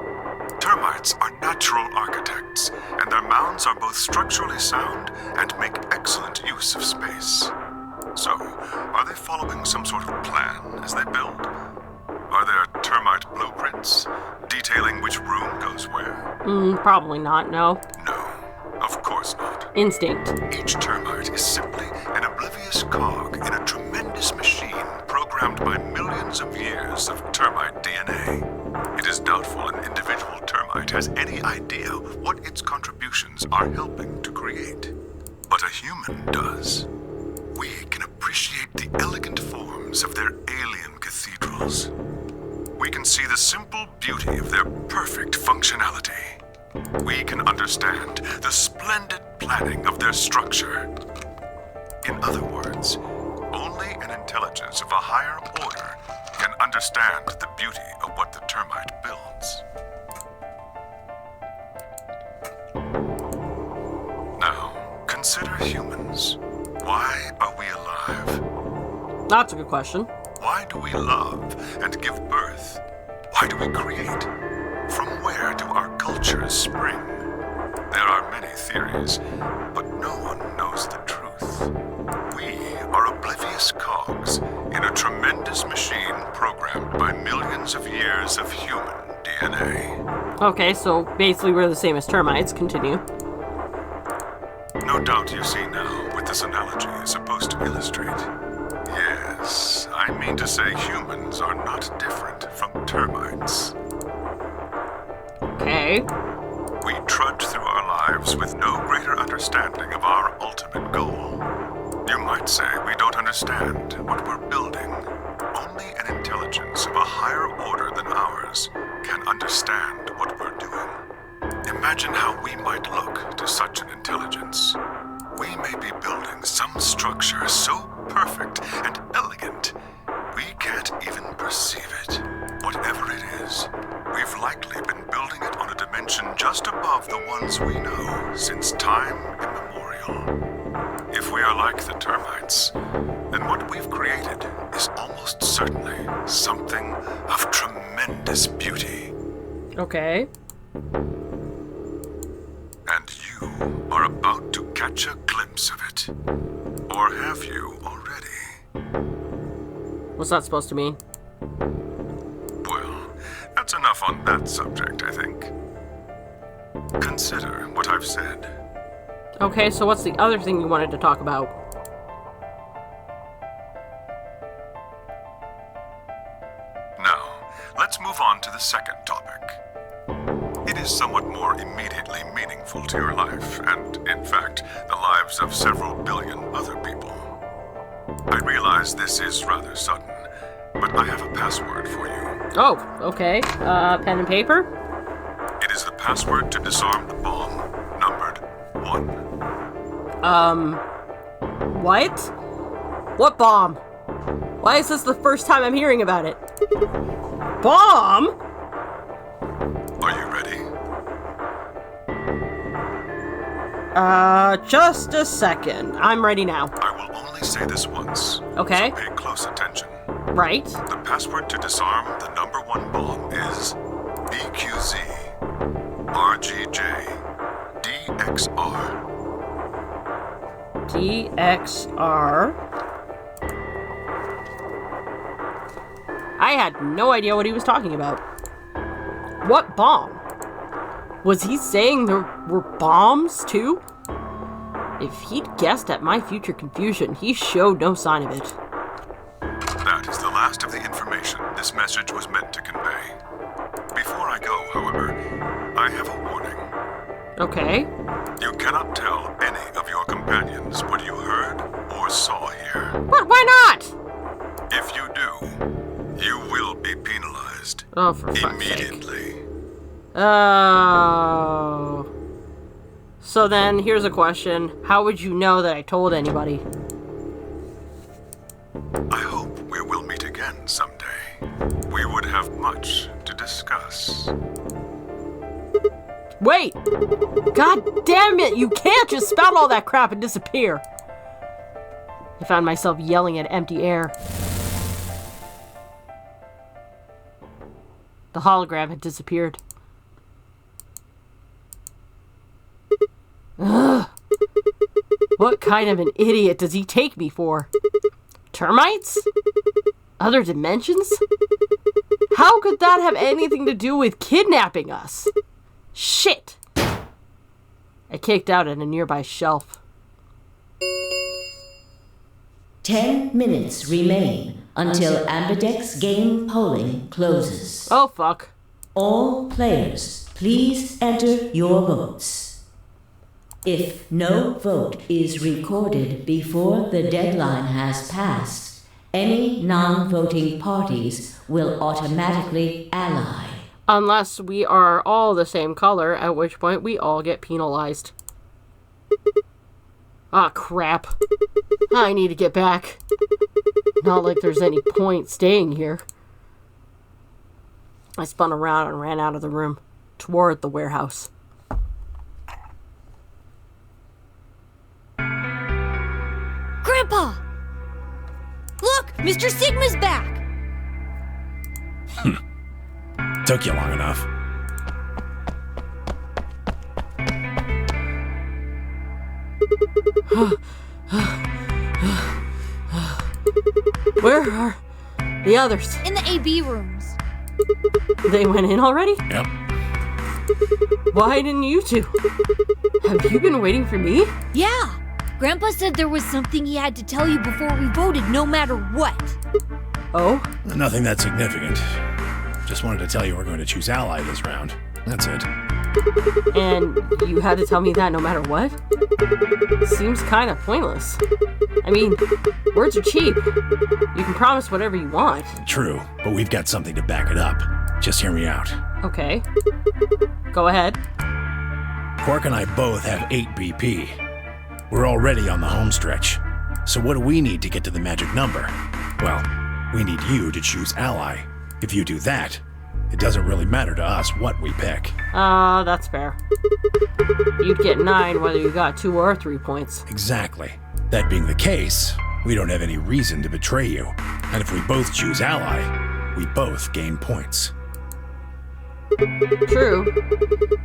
Termites are natural architects, and their mounds are both structurally sound and make excellent use of space. So, are they following some sort of plan as they build? Are there termite blueprints, detailing which room goes where? Probably not, no. No, of course not. Instinct. Each termite is simply an oblivious cog in a tremendous machine programmed by millions of years of termite DNA. It is doubtful an individual termite has any idea what its contributions are helping to create. But a human does. We can appreciate the elegant forms of their alien cathedrals. We can see the simple beauty of their perfect functionality. We can understand the splendid planning of their structure. In other words, only an intelligence of a higher order can understand the beauty of what the termite builds. Now, consider humans. Why are we alive? That's a good question. Why do we love and give birth? Why do we create? From where do our cultures spring? There are many theories, but no one knows the truth. We are oblivious cogs in a tremendous machine programmed by millions of years of human DNA. Okay, so basically we're the same as termites. Continue. No doubt you see now what this analogy is supposed to illustrate. Yes, I mean to say humans are not different from termites. Okay. We trudge through our lives with no greater understanding of our ultimate goal. You might say we don't understand what we're building. Only an intelligence of a higher order than ours can understand what we're doing. Imagine how we might look to such an intelligence. We may be building some structure so perfect and elegant, we can't even perceive it. Whatever it is, we've likely been building it on a dimension just above the ones we know since time immemorial. If we are like the termites, then what we've created is almost certainly something of tremendous beauty. Okay. And you are about to catch a glimpse of it. Or have you already? What's that supposed to mean? Well, that's enough on that subject, I think. Consider what I've said. Okay, so what's the other thing you wanted to talk about? Now, let's move on to the second topic. It is somewhat more immediately meaningful to your life, and, in fact, the lives of several billion other people. I realize this is rather sudden, but I have a password for you. Oh, okay. Pen and paper? It is the password to disarm the bomb, numbered 1. What? What bomb? Why is this the first time I'm hearing about it? Bomb? Are you ready? Just a second. I'm ready now. I will only say this once. Okay. So pay close attention. Right. The password to disarm the number 1 bomb is BQZ RGJ DXR. DXR. I had no idea what he was talking about. What bomb? Was he saying there were bombs, too? If he'd guessed at my future confusion, he showed no sign of it. That is the last of the information this message was meant to convey. Before I go, however, I have a warning. Okay. You cannot tell any of your companions what you heard or saw here. But why not? If you do, you will be penalized. Oh, for fuck's sake. Immediately. Oh. So then, here's a question. How would you know that I told anybody? I hope we will meet again someday. We would have much to discuss. Wait! God damn it! You can't just spout all that crap and disappear! I found myself yelling at empty air. The hologram had disappeared. Ugh. What kind of an idiot does he take me for? Termites? Other dimensions? How could that have anything to do with kidnapping us? Shit! I kicked out at a nearby shelf. 10 minutes remain until Ambidex game polling closes. Oh, fuck. All players, please enter your votes. If no vote is recorded before the deadline has passed, any non-voting parties will automatically ally. Unless we are all the same color, at which point we all get penalized. Ah, crap. I need to get back. Not like there's any point staying here. I spun around and ran out of the room, toward the warehouse. Grandpa! Look! Mr. Sigma's back! Took you long enough. Where are the others? In the AB rooms. They went in already? Yep. Why didn't you two? Have you been waiting for me? Yeah! Grandpa said there was something he had to tell you before we voted, no matter what. Oh? Nothing that significant. Just wanted to tell you we're going to choose ally this round. That's it. And you had to tell me that no matter what? Seems kind of pointless. I mean, words are cheap. You can promise whatever you want. True, but we've got something to back it up. Just hear me out. Okay. Go ahead. Quark and I both have 8 BP. We're already on the home stretch. So what do we need to get to the magic number? Well, we need you to choose ally. If you do that, it doesn't really matter to us what we pick. That's fair. You'd get 9 whether you got 2 or 3 points. Exactly. That being the case, we don't have any reason to betray you. And if we both choose ally, we both gain points. True,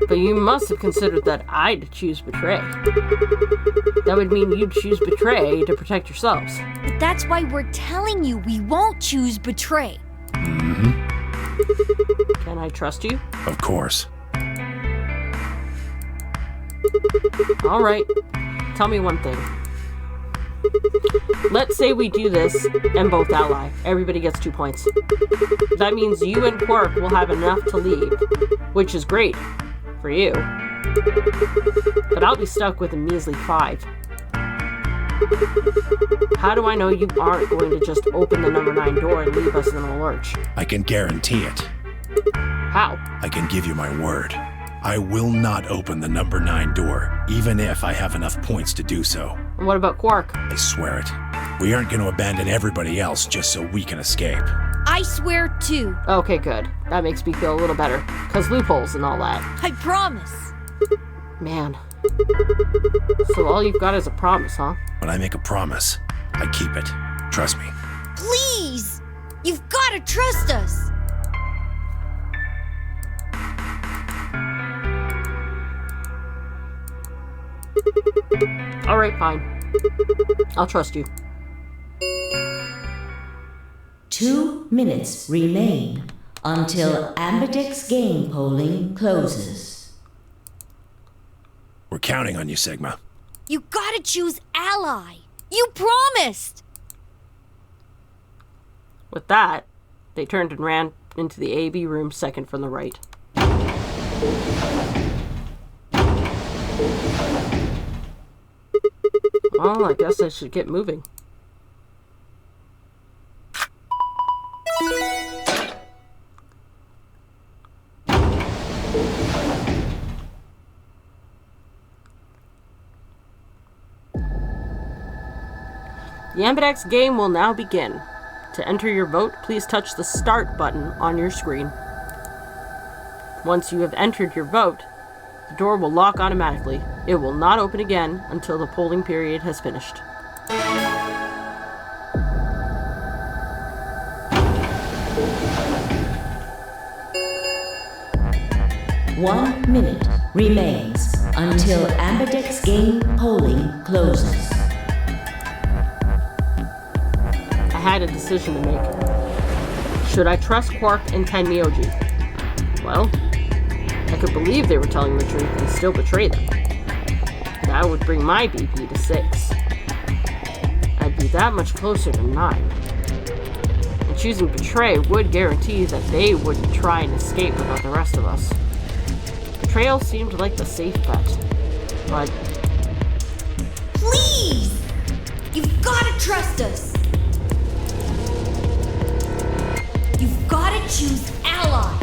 but you must have considered that I'd choose betray. That would mean you'd choose betray to protect yourselves. But that's why we're telling you we won't choose betray. Mm-hmm. Can I trust you? Of course. All right. Tell me one thing. Let's say we do this and both ally. Everybody gets 2 points. That means you and Quark will have enough to leave, which is great for you. But I'll be stuck with a measly 5. How do I know you aren't going to just open the number 9 door and leave us in a lurch? I can guarantee it. How? I can give you my word. I will not open the number 9 door, even if I have enough points to do so. And what about Quark? I swear it. We aren't going to abandon everybody else just so we can escape. I swear too. Okay, good. That makes me feel a little better. 'Cause loopholes and all that. I promise. Man. So all you've got is a promise, huh? When I make a promise, I keep it. Trust me. Please! You've got to trust us! Alright, fine. I'll trust you. 2 minutes remain until Ambidex game polling closes. We're counting on you, Sigma. You gotta choose ally. You promised! With that, they turned and ran into the AB room second from the right. Well, I guess I should get moving. The Ambidex game will now begin. To enter your vote, please touch the Start button on your screen. Once you have entered your vote, the door will lock automatically. It will not open again until the polling period has finished. One minute remains until Ambidex game polling closes. I had a decision to make. Should I trust Quark and Tenmyoji? Well, I could believe they were telling the truth and still betray them. That would bring my BP to 6. I'd be that much closer to 9. And choosing betray would guarantee that they wouldn't try and escape without the rest of us. Betrayal seemed like the safe bet, but... Please! You've gotta trust us! You've gotta choose ally!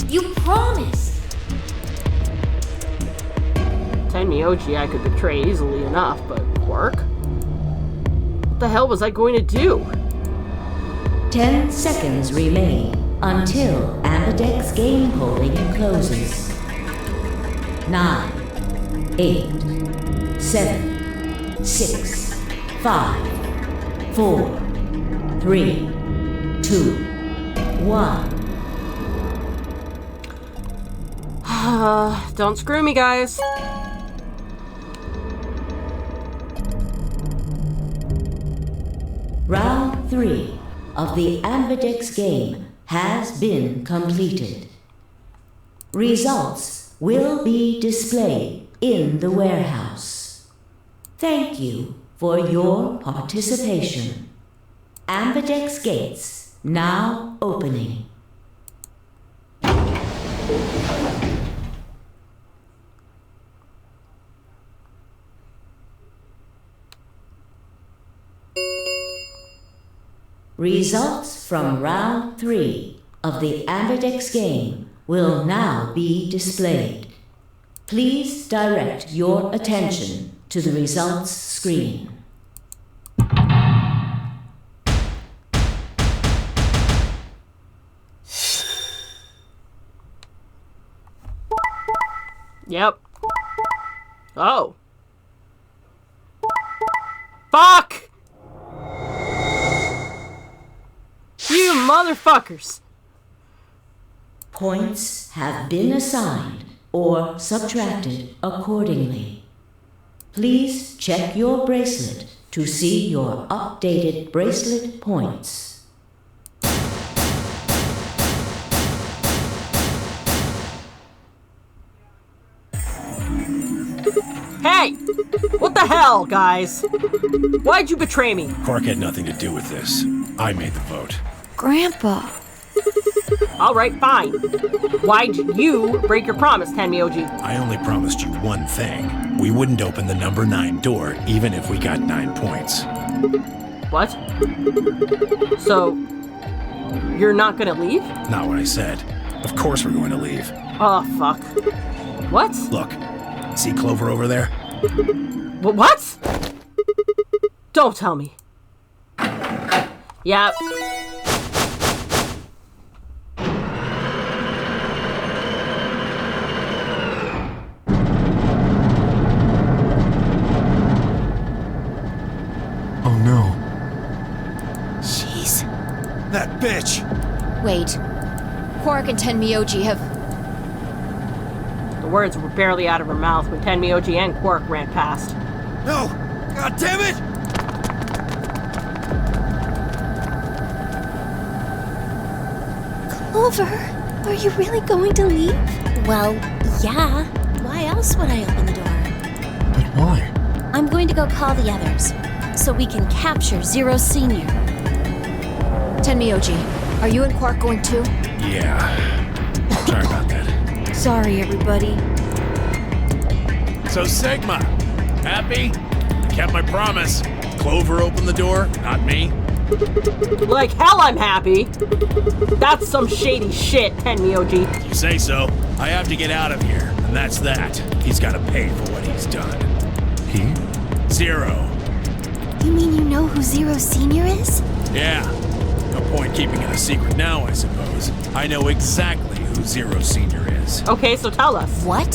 You promised! Tenmyoji I could betray easily enough, but Quark? What the hell was I going to do? 10 seconds remain until Ambidex game polling closes. 9, 8, 7, 6, 5, 4, 3, 2, 1. Don't screw me, guys. Round 3 of the Ambidex game has been completed. Results will be displayed in the warehouse. Thank you for your participation. Ambidex gates now opening. Results from round 3 of the Ambidex game will now be displayed. Please direct your attention to the results screen. Yep. Oh. Fuck! You motherfuckers! Points have been assigned or subtracted accordingly. Please check your bracelet to see your updated bracelet points. Hey! What the hell, guys? Why'd you betray me? Quark had nothing to do with this. I made the vote. Grandpa. Alright, fine. Why'd you break your promise, Tenmyoji? I only promised you one thing. We wouldn't open the number 9 door, even if we got 9 points. What? So, you're not gonna leave? Not what I said. Of course we're going to leave. Oh, fuck. What? Look, see Clover over there? What? Don't tell me. Yeah. Oh no. She's... That bitch! Wait. Quark and Tenmyoji have... The words were barely out of her mouth when Tenmyoji and Quark ran past. No! God damn it! Clover, are you really going to leave? Well, yeah. Why else would I open the door? But why? I'm going to go call the others, so we can capture Zero Senior. Tenmyoji, are you and Quark going too? Yeah. Sorry about that. Sorry, everybody. So Sigma, happy? I kept my promise. Clover opened the door, not me. Like hell I'm happy. That's some shady shit, Tenmyoji. You say so. I have to get out of here, and that's that. He's gotta pay for what he's done. He? Zero. You mean you know who Zero Senior is? Yeah. No point keeping it a secret now, I suppose. I know exactly who Zero Senior is. Okay, so tell us. What?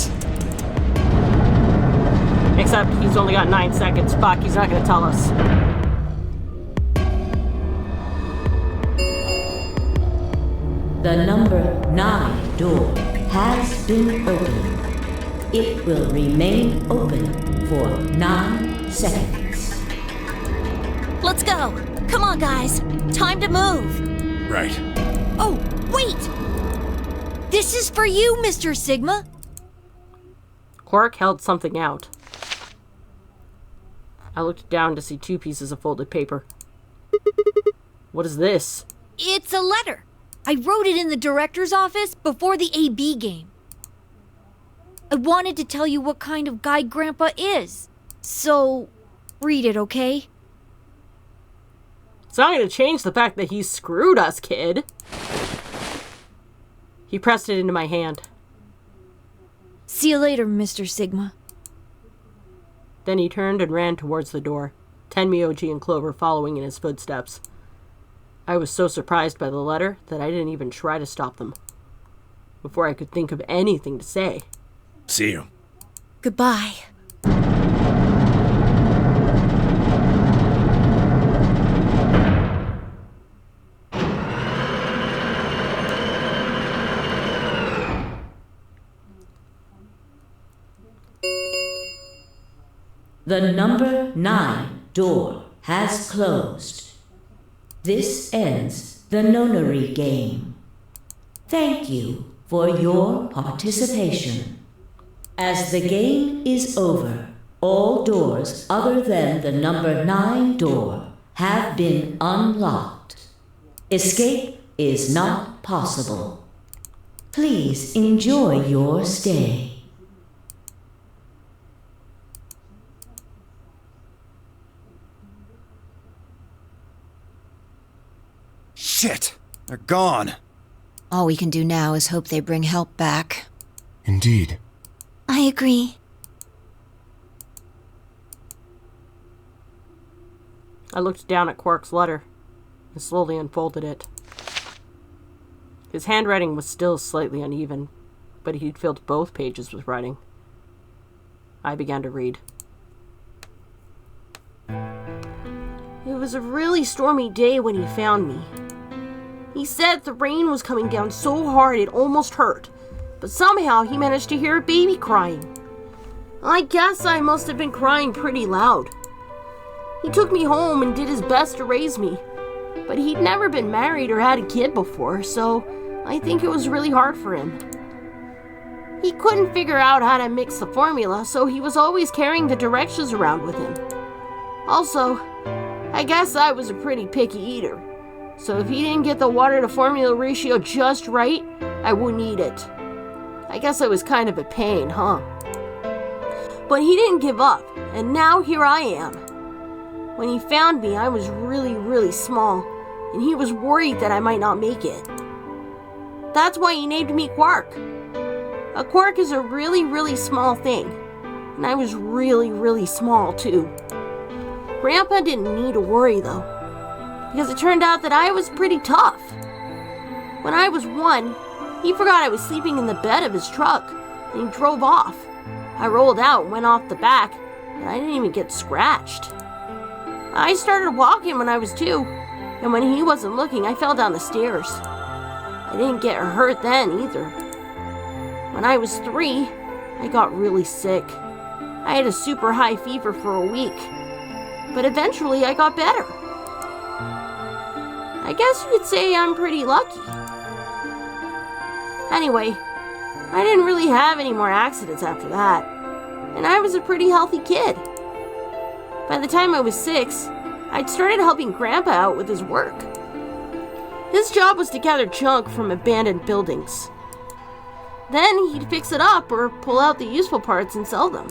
Except he's only got 9 seconds. Fuck, he's not gonna tell us. The number 9 door has been opened. It will remain open for 9 seconds. Let's go. Come on, guys. Time to move. Right. Oh, wait! This is for you, Mr. Sigma. Quark held something out. I looked down to see 2 pieces of folded paper. What is this? It's a letter. I wrote it in the director's office before the AB game. I wanted to tell you what kind of guy Grandpa is. So, read it, okay? It's not gonna change the fact that he screwed us, kid. He pressed it into my hand. See you later, Mr. Sigma. Then he turned and ran towards the door, Tenmyoji and Clover following in his footsteps. I was so surprised by the letter that I didn't even try to stop them. Before I could think of anything to say. See you. Goodbye. The number 9 door has closed. This ends the Nonary game. Thank you for your participation. As the game is over, all doors other than the number 9 door have been unlocked. Escape is not possible. Please enjoy your stay. Shit! They're gone. All we can do now is hope they bring help back. Indeed. I agree. I looked down at Quark's letter and slowly unfolded it. His handwriting was still slightly uneven, but he'd filled both pages with writing. I began to read. It was a really stormy day when he found me. He said the rain was coming down so hard it almost hurt, but somehow he managed to hear a baby crying. I guess I must have been crying pretty loud. He took me home and did his best to raise me, but he'd never been married or had a kid before, so I think it was really hard for him. He couldn't figure out how to mix the formula, so he was always carrying the directions around with him. Also, I guess I was a pretty picky eater, so if he didn't get the water to formula ratio just right, I wouldn't eat it. I guess I was kind of a pain, huh? But he didn't give up, and now here I am. When he found me, I was really, really small, and he was worried that I might not make it. That's why he named me Quark. A quark is a really, really small thing, and I was really, really small too. Grandpa didn't need to worry though, because it turned out that I was pretty tough. When I was 1, he forgot I was sleeping in the bed of his truck, and he drove off. I rolled out and went off the back, and I didn't even get scratched. I started walking when I was 2, and when he wasn't looking, I fell down the stairs. I didn't get hurt then either. When I was 3, I got really sick. I had a super high fever for a week, but eventually I got better. I guess you could say I'm pretty lucky. Anyway, I didn't really have any more accidents after that, and I was a pretty healthy kid. By the time I was 6, I'd started helping Grandpa out with his work. His job was to gather junk from abandoned buildings. Then he'd fix it up or pull out the useful parts and sell them.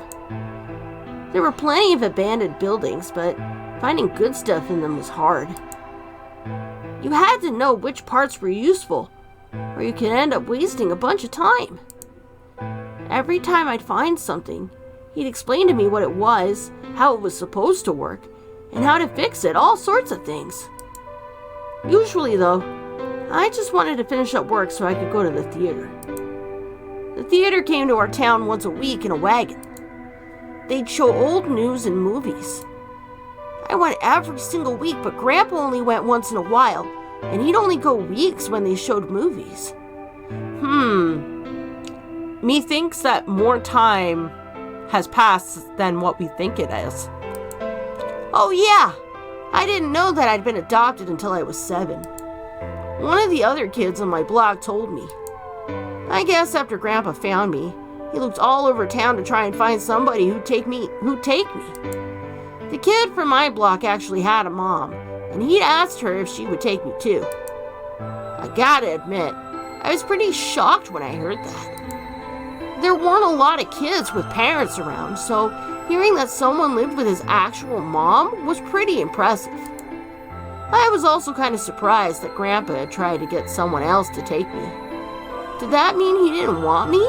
There were plenty of abandoned buildings, but finding good stuff in them was hard. You had to know which parts were useful, or you could end up wasting a bunch of time. Every time I'd find something, he'd explain to me what it was, how it was supposed to work, and how to fix it, all sorts of things. Usually, though, I just wanted to finish up work so I could go to the theater. The theater came to our town once a week in a wagon. They'd show old news and movies. I went every single week, but Grandpa only went once in a while, and he'd only go weeks when they showed movies. Methinks that more time has passed than what we think it is. Oh yeah, I didn't know that I'd been adopted until I was 7. One of the other kids on my block told me. I guess after Grandpa found me, he looked all over town to try and find somebody who'd take me. The kid from my block actually had a mom, and he'd asked her if she would take me too. I gotta admit, I was pretty shocked when I heard that. There weren't a lot of kids with parents around, so hearing that someone lived with his actual mom was pretty impressive. I was also kind of surprised that Grandpa had tried to get someone else to take me. Did that mean he didn't want me?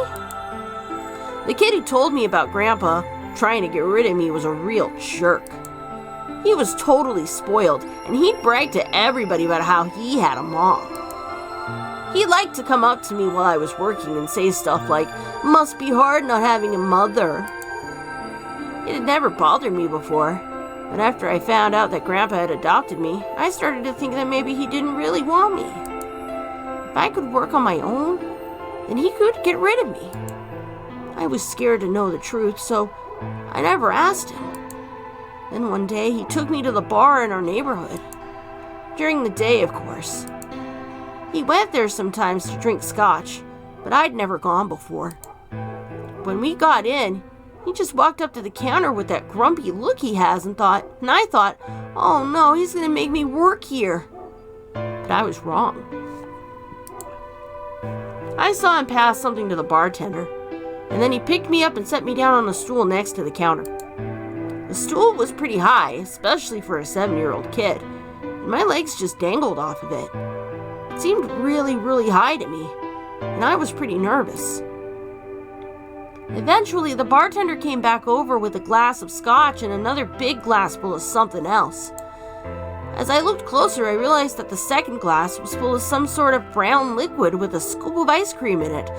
The kid who told me about Grandpa trying to get rid of me was a real jerk. He was totally spoiled, and he'd brag to everybody about how he had a mom. He liked to come up to me while I was working and say stuff like, "Must be hard not having a mother." It had never bothered me before, but after I found out that Grandpa had adopted me, I started to think that maybe he didn't really want me. If I could work on my own, then he could get rid of me. I was scared to know the truth, so I never asked him. Then one day, he took me to the bar in our neighborhood. During the day, of course. He went there sometimes to drink scotch, but I'd never gone before. When we got in, he just walked up to the counter with that grumpy look he has and I thought, oh no, he's gonna make me work here. But I was wrong. I saw him pass something to the bartender, and then he picked me up and set me down on a stool next to the counter. The stool was pretty high, especially for a 7-year-old kid, and my legs just dangled off of it. It seemed really, really high to me, and I was pretty nervous. Eventually, the bartender came back over with a glass of scotch and another big glass full of something else. As I looked closer, I realized that the second glass was full of some sort of brown liquid with a scoop of ice cream in it.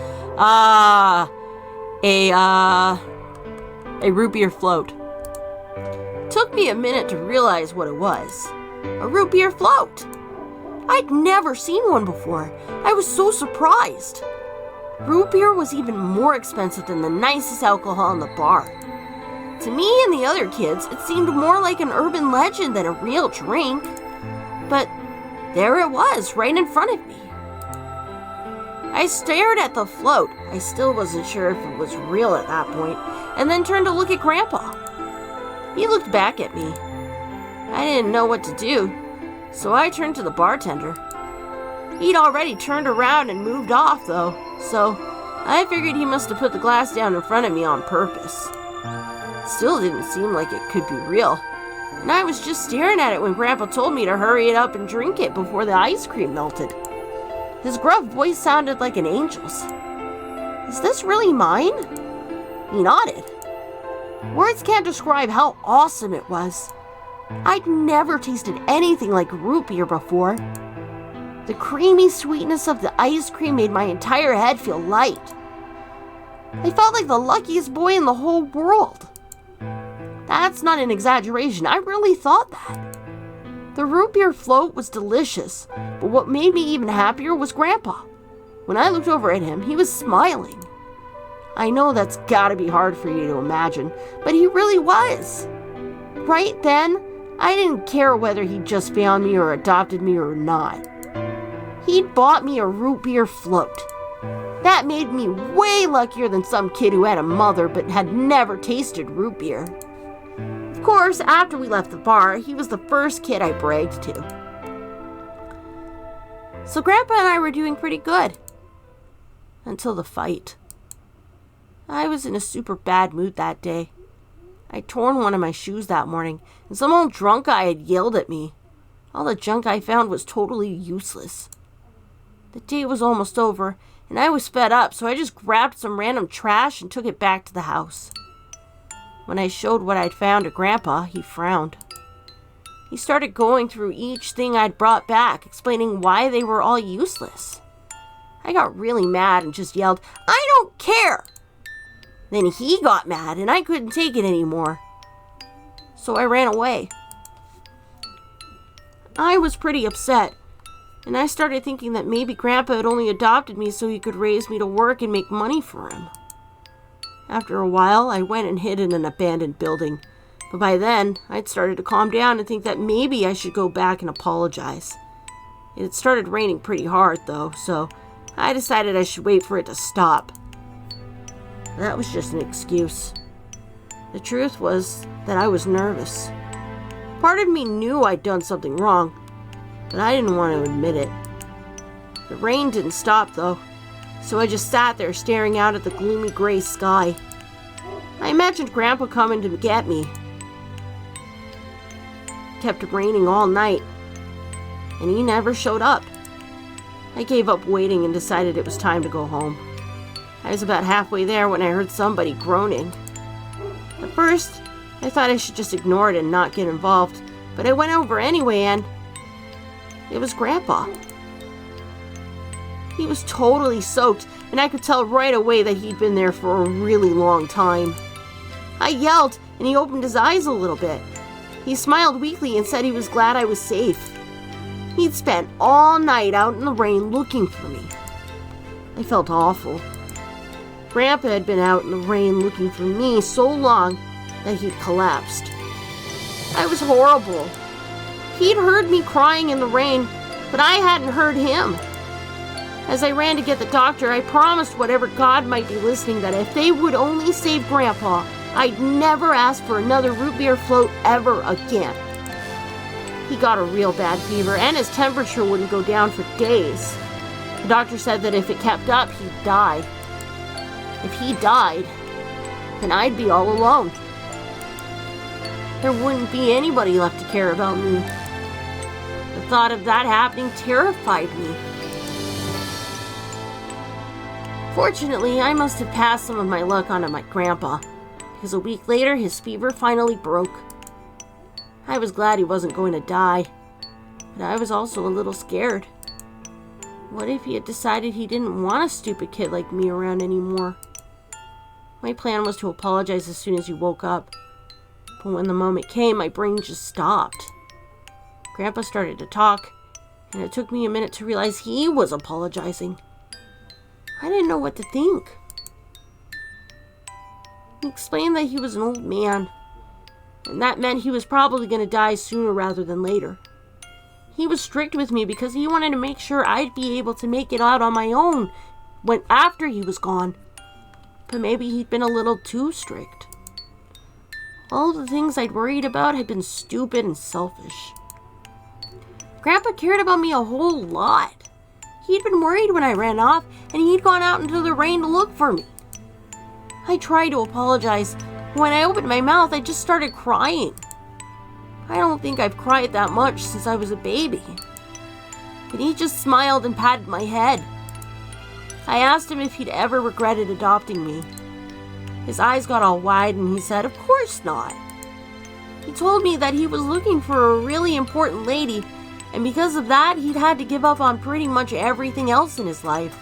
A root beer float. Took me a minute to realize what it was. A root beer float. I'd never seen one before. I was so surprised. Root beer was even more expensive than the nicest alcohol in the bar. To me and the other kids, it seemed more like an urban legend than a real drink. But there it was, right in front of me. I stared at the float. I still wasn't sure if it was real at that point, and then turned to look at Grandpa. He looked back at me. I didn't know what to do, so I turned to the bartender. He'd already turned around and moved off, though, so I figured he must have put the glass down in front of me on purpose. It still didn't seem like it could be real, and I was just staring at it when Grandpa told me to hurry it up and drink it before the ice cream melted. His gruff voice sounded like an angel's. Is this really mine? He nodded. Words can't describe how awesome it was. I'd never tasted anything like root beer before. The creamy sweetness of the ice cream made my entire head feel light. I felt like the luckiest boy in the whole world. That's not an exaggeration, I really thought that. The root beer float was delicious, but what made me even happier was Grandpa. When I looked over at him, he was smiling. I know that's gotta be hard for you to imagine, but he really was. Right then, I didn't care whether he just found me or adopted me or not. He'd bought me a root beer float. That made me way luckier than some kid who had a mother but had never tasted root beer. Of course, after we left the bar, he was the first kid I bragged to. So Grandpa and I were doing pretty good. Until the fight. I was in a super bad mood that day. I'd torn one of my shoes that morning, and some old drunk guy had yelled at me. All the junk I found was totally useless. The day was almost over, and I was fed up, so I just grabbed some random trash and took it back to the house. When I showed what I'd found to Grandpa, he frowned. He started going through each thing I'd brought back, explaining why they were all useless. I got really mad and just yelled, "I don't care!" Then he got mad and I couldn't take it anymore. So I ran away. I was pretty upset, and I started thinking that maybe Grandpa had only adopted me so he could raise me to work and make money for him. After a while, I went and hid in an abandoned building, but by then, I'd started to calm down and think that maybe I should go back and apologize. It had started raining pretty hard, though, so I decided I should wait for it to stop. That was just an excuse. The truth was that I was nervous. Part of me knew I'd done something wrong, but I didn't want to admit it. The rain didn't stop, though, so I just sat there staring out at the gloomy gray sky. I imagined Grandpa coming to get me. It kept raining all night, and he never showed up. I gave up waiting and decided it was time to go home. I was about halfway there when I heard somebody groaning. At first, I thought I should just ignore it and not get involved, but I went over anyway, and it was Grandpa. He was totally soaked, and I could tell right away that he'd been there for a really long time. I yelled, and he opened his eyes a little bit. He smiled weakly and said he was glad I was safe. He'd spent all night out in the rain looking for me. I felt awful. Grandpa had been out in the rain looking for me so long that he'd collapsed. I was horrible. He'd heard me crying in the rain, but I hadn't heard him. As I ran to get the doctor, I promised whatever God might be listening that if they would only save Grandpa, I'd never ask for another root beer float ever again. He got a real bad fever, and his temperature wouldn't go down for days. The doctor said that if it kept up, he'd die. If he died, then I'd be all alone. There wouldn't be anybody left to care about me. The thought of that happening terrified me. Fortunately, I must have passed some of my luck on to my grandpa, because a week later his fever finally broke. I was glad he wasn't going to die, but I was also a little scared. What if he had decided he didn't want a stupid kid like me around anymore? My plan was to apologize as soon as you woke up. But when the moment came, my brain just stopped. Grandpa started to talk, and it took me a minute to realize he was apologizing. I didn't know what to think. He explained that he was an old man, and that meant he was probably going to die sooner rather than later. He was strict with me because he wanted to make sure I'd be able to make it out on my own after he was gone. But maybe he'd been a little too strict. All the things I'd worried about had been stupid and selfish. Grandpa cared about me a whole lot. He'd been worried when I ran off, and he'd gone out into the rain to look for me. I tried to apologize. When I opened my mouth, I just started crying. I don't think I've cried that much since I was a baby. But he just smiled and patted my head. I asked him if he'd ever regretted adopting me. His eyes got all wide and he said, "Of course not." He told me that he was looking for a really important lady, and because of that, he'd had to give up on pretty much everything else in his life.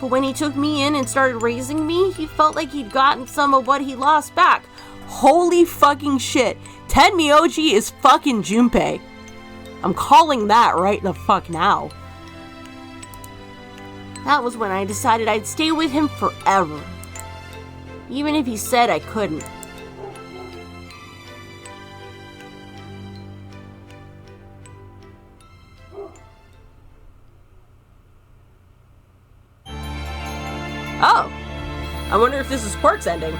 But when he took me in and started raising me, he felt like he'd gotten some of what he lost back. Holy fucking shit. Tenmyoji is fucking Junpei. I'm calling that right the fuck now. That was when I decided I'd stay with him forever. Even if he said I couldn't. Oh, I wonder if this is Quark's ending.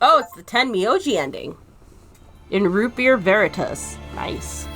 Oh, it's the Tenmyoji ending. In Root Beer Veritas. Nice.